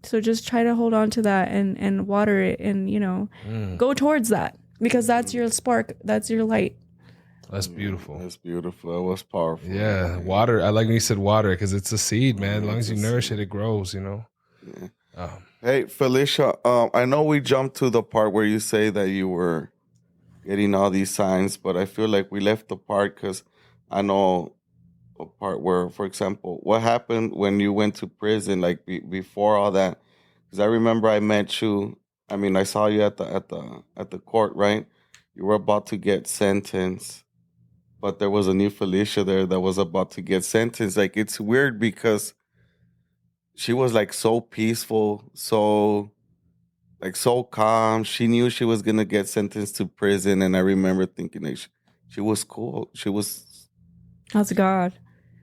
So just try to hold on to that and water it and, go towards that, because that's your spark. That's your light.
That's beautiful.
That's beautiful. It was powerful.
Yeah. Water. I like when you said water, because it's a seed, man. As long as you nourish it, it grows,
Yeah. Hey, Felicia, I know we jumped to the part where you say that you were getting all these signs, but I feel like we left the part because I know a part where, for example, what happened when you went to prison, like before all that? Because I remember I met you. I mean, I saw you at the court, right? You were about to get sentenced, but there was a new Felicia there that was about to get sentenced. Like, it's weird because she was like so peaceful, so calm. She knew she was gonna get sentenced to prison, and I remember thinking like she was cool. She was.
That's God.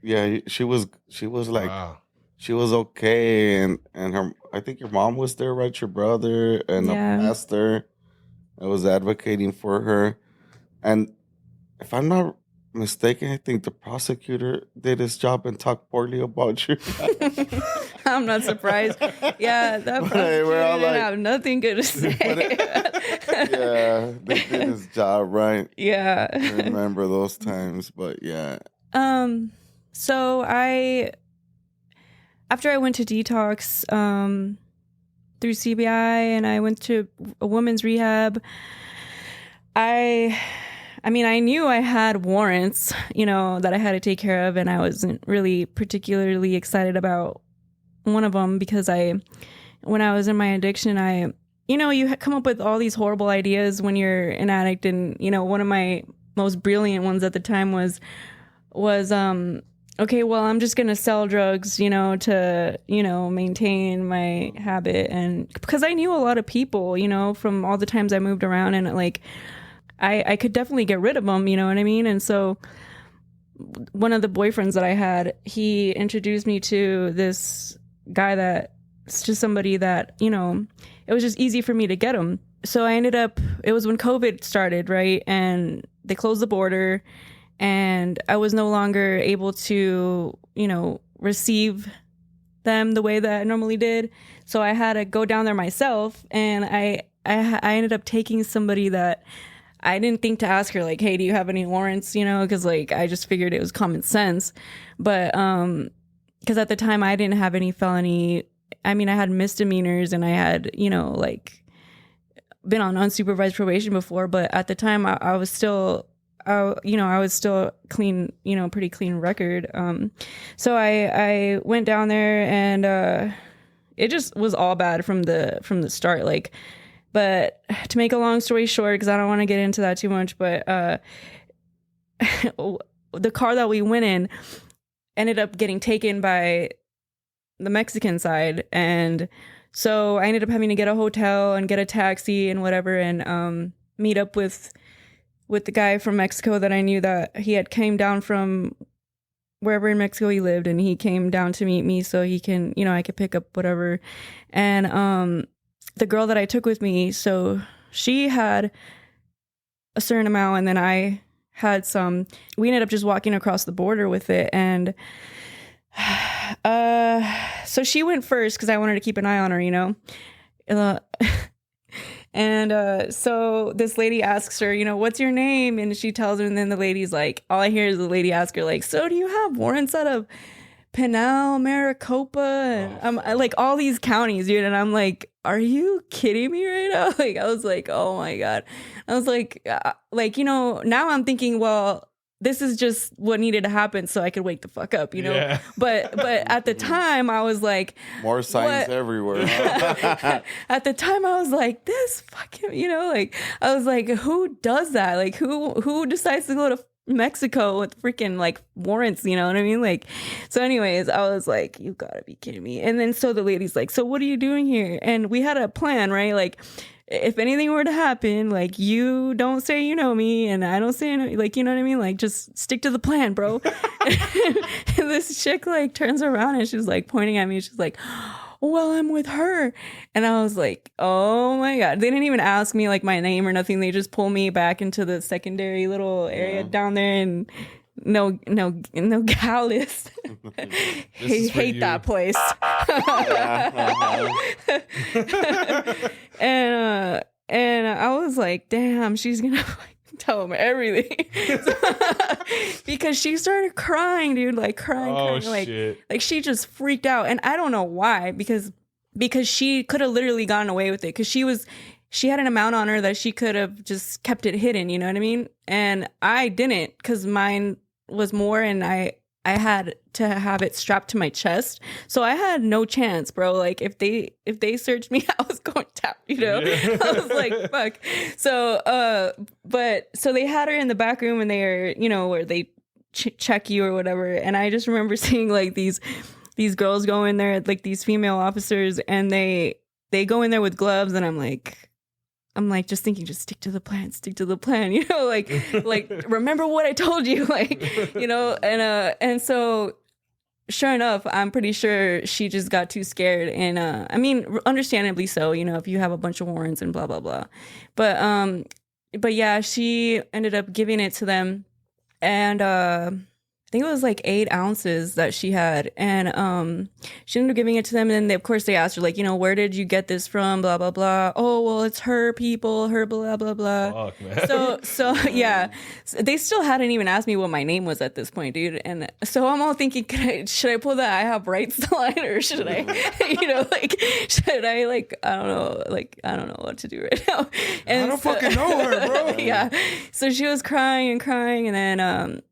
Yeah, she was like,
wow.
She was okay, and her. I think your mom was there, right? Your brother and a pastor that was advocating for her, and if I'm not mistaken, I think the prosecutor did his job and talked poorly about you.
I'm not surprised. Yeah, that prosecutor didn't have nothing good to say.
Yeah, they did his job right.
Yeah.
I remember those times, but yeah.
So after I went to detox through CBI, and I went to a women's rehab, I knew I had warrants, that I had to take care of, and I wasn't really particularly excited about one of them because I when I was in my addiction, you come up with all these horrible ideas when you're an addict. And, one of my most brilliant ones at the time was okay, well, I'm just going to sell drugs, to, maintain my habit. And because I knew a lot of people, from all the times I moved around, and like, I could definitely get rid of them, you know what I mean? And so one of the boyfriends that I had, he introduced me to this guy that's just somebody that, it was just easy for me to get him. So I ended up, it was when COVID started, right? And they closed the border, and I was no longer able to, receive them the way that I normally did. So I had to go down there myself, and I ended up taking somebody that I didn't think to ask her, like, hey, do you have any warrants? Because like I just figured it was common sense. But because at the time I didn't have any felony. I mean, I had misdemeanors, and I had, like been on unsupervised probation before. But at the time I was still clean, pretty clean record. So I went down there, and it just was all bad from the start. Like, but to make a long story short, because I don't want to get into that too much, but the car that we went in ended up getting taken by the Mexican side, and so I ended up having to get a hotel and get a taxi and whatever, and meet up with the guy from Mexico that I knew, that he had came down from wherever in Mexico he lived, and he came down to meet me so he can, I could pick up whatever. And the girl that I took with me, so she had a certain amount, and then I had some. We ended up just walking across the border with it, and so she went first because I wanted to keep an eye on her, And so this lady asks her, what's your name? And she tells her, and then the lady's like, all I hear is the lady ask her, like, so do you have warrants out of Pinal, Maricopa, and like all these counties, dude? And I'm like, are you kidding me right now? Like, I was like, oh my God. I was like, now I'm thinking, well, this is just what needed to happen so I could wake the fuck up,
Yeah.
But at the time I was like,
more signs everywhere.
At the time I was like, this fucking, like, I was like, who does that? Like, who decides to go to Mexico with freaking like warrants, you know what I mean? Like, so anyways, I was like, you gotta be kidding me. And then so the lady's like, so what are you doing here? And we had a plan, right? Like, if anything were to happen, like, you don't say you know me, and I don't say you know, like, you know what I mean? Like, just stick to the plan, bro. And this chick like turns around, and she's like pointing at me. She's like, well, I'm with her. And I was like, oh my God. They didn't even ask me like my name or nothing. They just pull me back into the secondary little area down there, and no Gallus. hate that place. And I was like, damn, she's gonna tell him everything. Because she started crying, dude, like crying,
shit.
like she just freaked out. And I don't know why, because she could have literally gotten away with it, because she had an amount on her that she could have just kept it hidden, you know what I mean? And I didn't, because mine was more, and I had to have it strapped to my chest, so I had no chance, bro. Like, if they searched me, I was going down,
Yeah.
I was like, fuck. So so they had her in the back room, and they are, where they check you or whatever. And I just remember seeing like these girls go in there, like these female officers, and they go in there with gloves, and I'm like just thinking, just stick to the plan, like remember what I told you, like, and so sure enough, I'm pretty sure she just got too scared. And I mean, understandably so, if you have a bunch of warrants and blah blah blah. But yeah, she ended up giving it to them, and I think it was like 8 ounces that she had, and she ended up giving it to them. And then of course they asked her, like, where did you get this from, blah blah blah. Oh, well, it's her people, her blah blah blah.
Fuck, man.
So yeah, they still hadn't even asked me what my name was at this point, dude. And so I'm all thinking, should I pull that I have rights line, or should I should I, like, I don't know what to do right now. And
I don't fucking know her, bro.
Yeah, so she was crying, and then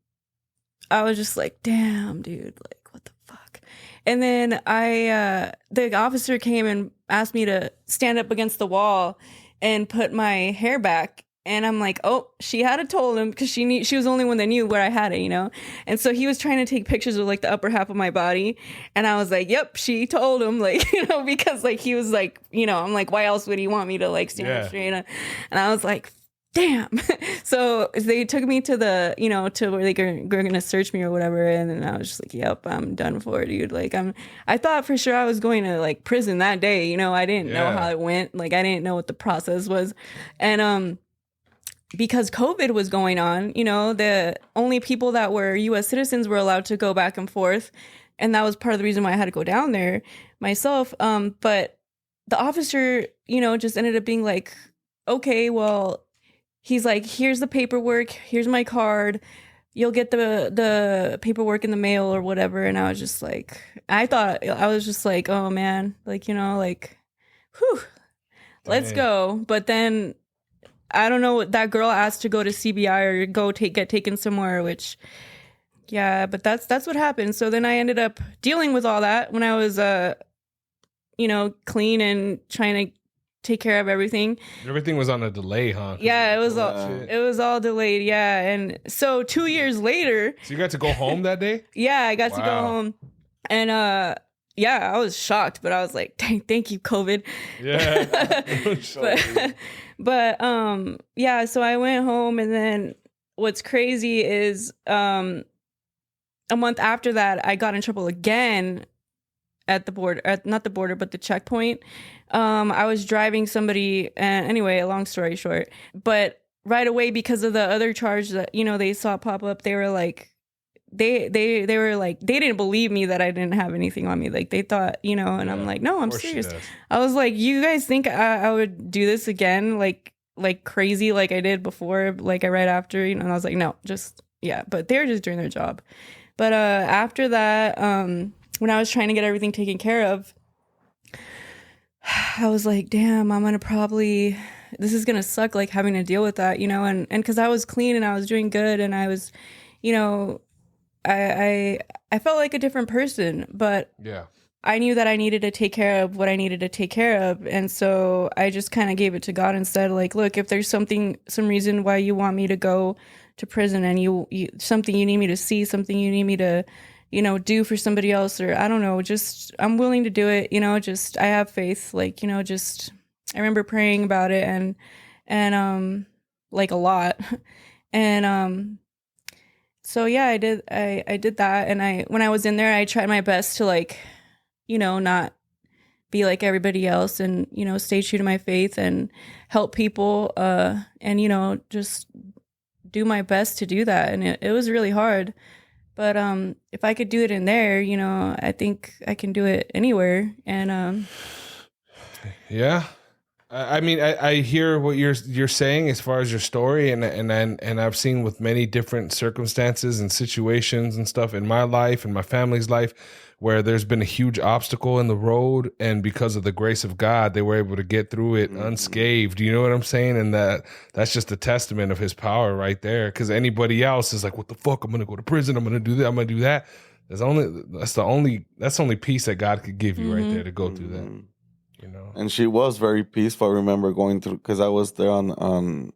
I was just like, damn, dude, like, what the fuck? And then the officer came and asked me to stand up against the wall and put my hair back. And I'm like, oh, she had told him because she was the only one that knew where I had it, you know? And so he was trying to take pictures of like the upper half of my body. And I was like, yep, she told him, like, you know, because like he was like, you know, I'm like, why else would he want me to like stand up straight? And I was like, damn. So they took me to the, you know, to where they're going to search me or whatever. And then I was just like, yep, I'm done for, dude. Like I thought for sure I was going to like prison that day. You know, I didn't know how it went. Like I didn't know what the process was. And, because COVID was going on, you know, the only people that were U.S. citizens were allowed to go back and forth. And that was part of the reason why I had to go down there myself. But the officer, you know, just ended up being like, okay, well, he's like, here's the paperwork. Here's my card. You'll get the paperwork in the mail or whatever. And I was just like, I was just like, oh, man, like, you know, like, whew, let's go. But then I don't know, that girl asked to go to CBI or get taken somewhere, which, yeah, but that's what happened. So then I ended up dealing with all that when I was, you know, clean and trying to take care of everything.
Everything was on a delay, huh?
Yeah, it was all delayed. Yeah. And so 2 years later.
So you got to go home that day?
Yeah, I got to go home. And, yeah, I was shocked, but I was like, dang, thank you, COVID.
Yeah.
But yeah, so I went home, and then what's crazy is a month after that, I got in trouble again at the border, not the border, but the checkpoint. I was driving somebody, and anyway, long story short, but right away, because of the other charge that, you know, they saw pop up, they were like, they were like, they didn't believe me that I didn't have anything on me. Like they thought, you know, and I'm like, no, I'm serious. I was like, you guys think I would do this again? Like crazy, like I did before, like right after, you know, and I was like, no, just, yeah, but they're just doing their job. But, after that, when I was trying to get everything taken care of, I was like, damn, this is going to suck, like having to deal with that, you know, and cause I was clean and I was doing good and I was, you know, I felt like a different person, but
yeah,
I knew that I needed to take care of what I needed to take care of. And so I just kind of gave it to God and said, like, look, if there's some reason why you want me to go to prison and you something you need me to see, something you need me to, you know, do for somebody else, or I don't know, just, I'm willing to do it, you know, just, I have faith, like, you know, just, I remember praying about it and like a lot. And, so yeah, I did that. And when I was in there, I tried my best to, like, you know, not be like everybody else and, you know, stay true to my faith and help people, and, you know, just do my best to do that. And it was really hard, but, if I could do it in there, you know, I think I can do it anywhere. And,
yeah. I mean, I hear what you're saying as far as your story, and I've seen with many different circumstances and situations and stuff in my life and my family's life where there's been a huge obstacle in the road, and because of the grace of God, they were able to get through it unscathed. You know what I'm saying? And that's just a testament of His power right there. Because anybody else is like, "What the fuck? I'm gonna go to prison. I'm gonna do that. I'm gonna do that." That's the only peace that God could give you right there to go through that. You know?
And she was very peaceful. I remember going through, because I was there on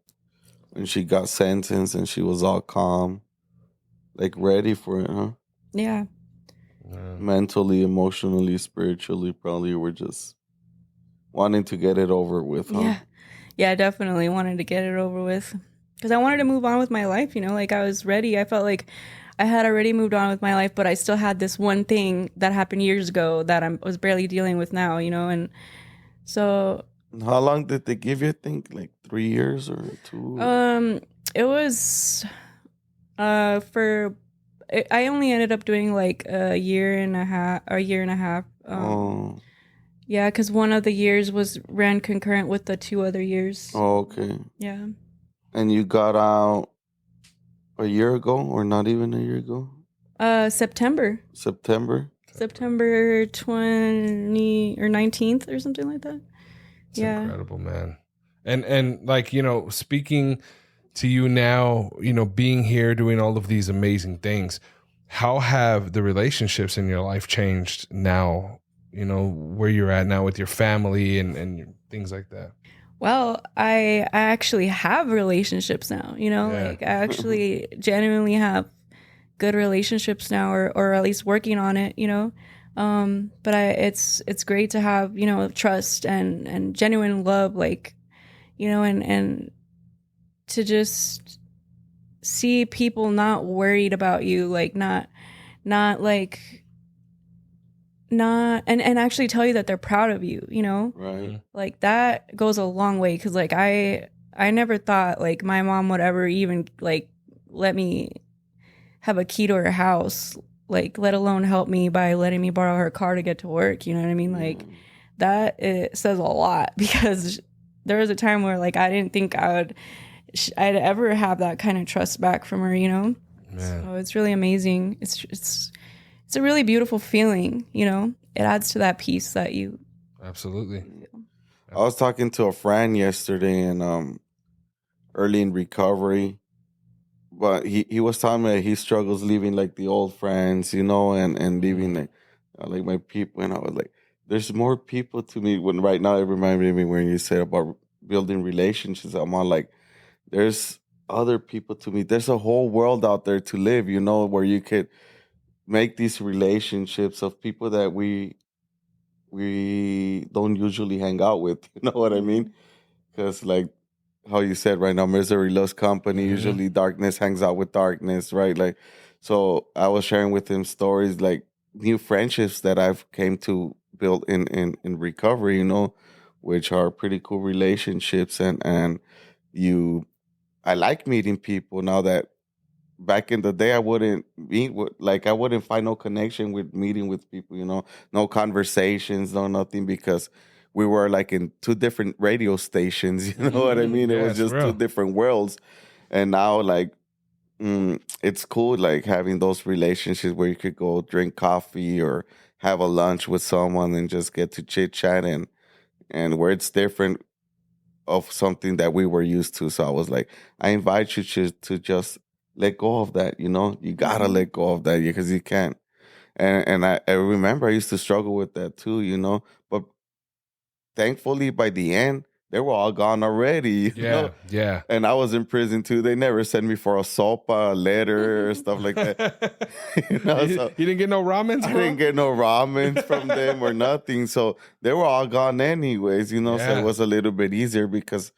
when she got sentenced, and she was all calm, like ready for it, huh?
Yeah.
Mentally, emotionally, spiritually, probably were just wanting to get it over with, huh?
Yeah, I definitely wanted to get it over with because I wanted to move on with my life, you know, like I was ready. I felt like I had already moved on with my life, but I still had this one thing that happened years ago that I was barely dealing with now, you know, and so.
How long did they give you? I think like 3 years or 2?
It was, I only ended up doing like a year and a half. Yeah, because one of the years ran concurrent with the 2 other years.
Oh, okay.
Yeah.
And you got out a year ago, or not even a year ago?
September 20 or 19th or something like that.
It's incredible, man. And like, you know, speaking to you now, you know, being here doing all of these amazing things, how have the relationships in your life changed now, you know, where you're at now with your family and things like that?
Well, I actually have relationships now, you know, like I actually genuinely have good relationships now, or at least working on it, you know. But it's great to have, you know, trust and genuine love, like, you know, and to just see people not worried about you, like not and actually tell you that they're proud of you, you know?
Right.
Like that goes a long way, because like I never thought like my mom would ever even like let me have a key to her house, like let alone help me by letting me borrow her car to get to work, you know what I mean? Like that, it says a lot, because there was a time where like I didn't think I'd ever have that kind of trust back from her, you know? Man. So it's really amazing. It's a really beautiful feeling, you know? It adds to that peace that you...
Absolutely.
I was talking to a friend yesterday, and early in recovery, but he was telling me that he struggles leaving like the old friends, you know, and leaving like my people. And I was like, there's more people to me. When right now it reminded me when you said about building relationships, I'm all like, there's other people to me. There's a whole world out there to live, you know, where you could make these relationships of people that we don't usually hang out with. You know what I mean? Because like how you said right now, misery loves company. Usually darkness hangs out with darkness, right? Like, so I was sharing with him stories like new friendships that I've came to build in recovery, you know, which are pretty cool relationships. And I like meeting people now that back in the day, I wouldn't meet with, like, I wouldn't find no connection with meeting with people, you know, no conversations, no nothing, because we were like in two different radio stations, you know what I mean? It was just two different worlds. And now, like, it's cool, like, having those relationships where you could go drink coffee or have a lunch with someone and just get to chit chat, and where it's different of something that we were used to. So I was like, I invite you to just let go of that, you know? You gotta let go of that, because you can't. And I remember I used to struggle with that too, you know? But thankfully, by the end, they were all gone already, you know?
Yeah.
And I was in prison too. They never sent me for a sopa, a letter, or stuff like that. You know, so
you didn't get no ramens, bro?
I didn't get no ramen from them or nothing. So they were all gone anyways, you know? So it was a little bit easier, because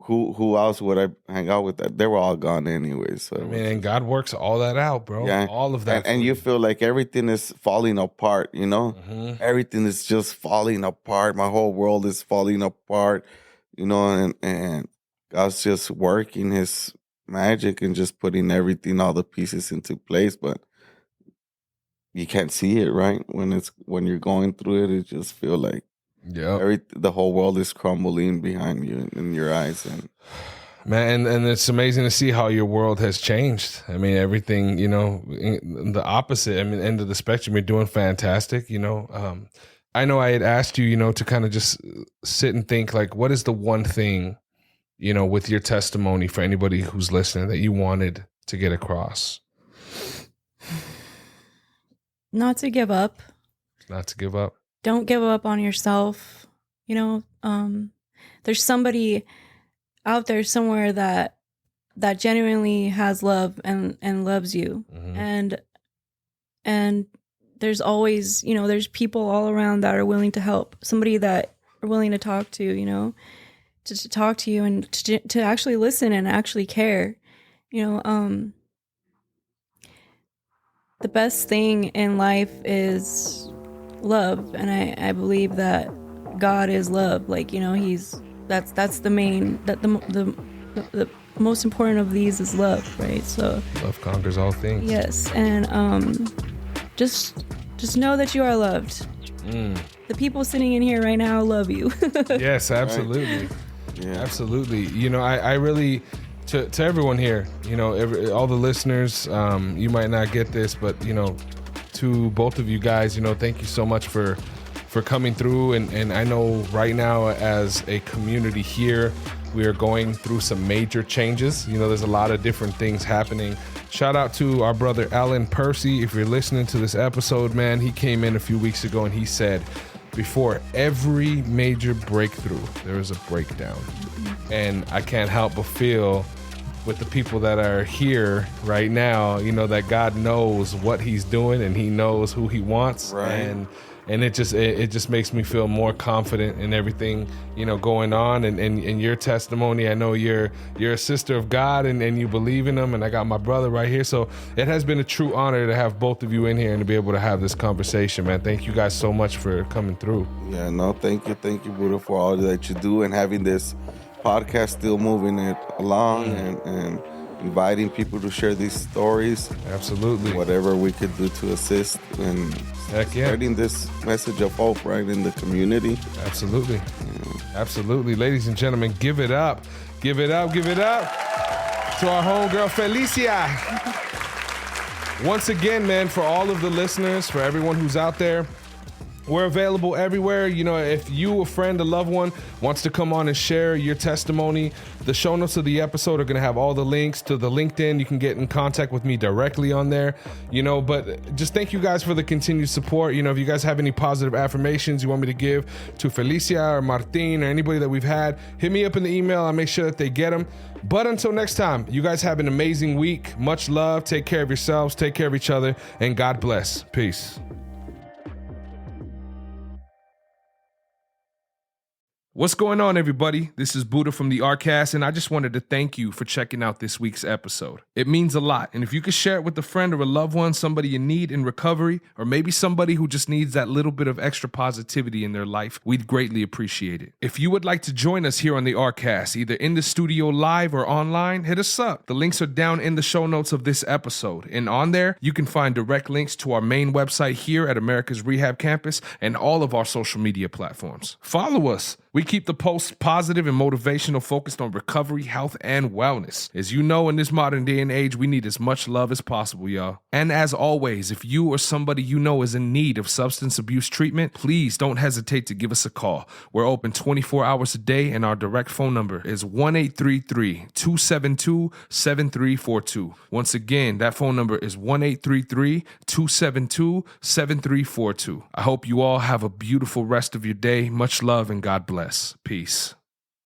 who else would I hang out with? That they were all gone anyways. So
I mean, and God works all that out, bro. Yeah, all of that,
and you feel like everything is falling apart. You know, everything is just falling apart. My whole world is falling apart. You know, and God's just working His magic and just putting everything, all the pieces into place. But you can't see it, right? When you're going through it, it just feel like the whole world is crumbling behind you in your eyes. And
man, and it's amazing to see how your world has changed. I mean, everything, you know, the opposite. I mean, end of the spectrum, you're doing fantastic. You know, I know I had asked you, you know, to kind of just sit and think, like, what is the one thing, you know, with your testimony for anybody who's listening that you wanted to get across?
Not to give up.
Not to give up.
Don't give up on yourself. You know, there's somebody out there somewhere that genuinely has love and loves you. And there's always, you know, there's people all around that are willing to help. Somebody that are willing to talk to, you know, to talk to you and to actually listen and actually care. You know, the best thing in life is love, and I believe that God is love. Like, you know, that's the main, that the most important of these is love, right? So
love conquers all things.
Yes, and just know that you are loved. The people sitting in here right now love you.
Yes, absolutely.
Yeah.
Absolutely. You know, I really, to everyone here, you know, all the listeners, you might not get this, but, you know, to both of you guys, you know, thank you so much for for coming through. And I know right now as a community here, we are going through some major changes. You know, there's a lot of different things happening. Shout out to our brother Alan Percy. If you're listening to this episode, man, he came in a few weeks ago and he said, before every major breakthrough, there is a breakdown. And I can't help but feel with the people that are here right now, you know, that God knows what he's doing and he knows who he wants.
Right.
And it just makes me feel more confident in everything, you know, going on. And your testimony, I know you're a sister of God and you believe in him. And I got my brother right here. So it has been a true honor to have both of you in here and to be able to have this conversation, man. Thank you guys so much for coming through.
Yeah, no, thank you, Booda, for all that you do and having this podcast still moving it along and inviting people to share these stories.
Absolutely.
Whatever we could do to assist and spreading this message of hope right in the community.
Absolutely. Absolutely. Ladies and gentlemen, give it up. Give it up. Give it up to our homegirl, Felicia. Once again, man, for all of the listeners, for everyone who's out there, we're available everywhere. You know, if you, a friend, a loved one wants to come on and share your testimony, the show notes of the episode are going to have all the links to the LinkedIn. You can get in contact with me directly on there, you know, but just thank you guys for the continued support. You know, if you guys have any positive affirmations you want me to give to Felicia or Martin or anybody that we've had, hit me up in the email. I'll make sure that they get them. But until next time, you guys have an amazing week. Much love. Take care of yourselves. Take care of each other. And God bless. Peace. What's going on, everybody? This is Booda from the Arcast, and I just wanted to thank you for checking out this week's episode. It means a lot, and if you could share it with a friend or a loved one, somebody you need in recovery, or maybe somebody who just needs that little bit of extra positivity in their life, we'd greatly appreciate it. If you would like to join us here on the Arcast, either in the studio live or online, hit us up. The links are down in the show notes of this episode, and on there, you can find direct links to our main website here at Americas Rehab Campus and all of our social media platforms. Follow us. We keep the posts positive and motivational, focused on recovery, health, and wellness. As you know, in this modern day and age, we need as much love as possible, y'all. And as always, if you or somebody you know is in need of substance abuse treatment, please don't hesitate to give us a call. We're open 24 hours a day, and our direct phone number is 1-833-272-7342. Once again, that phone number is 1-833-272-7342. I hope you all have a beautiful rest of your day. Much love and God bless. Peace.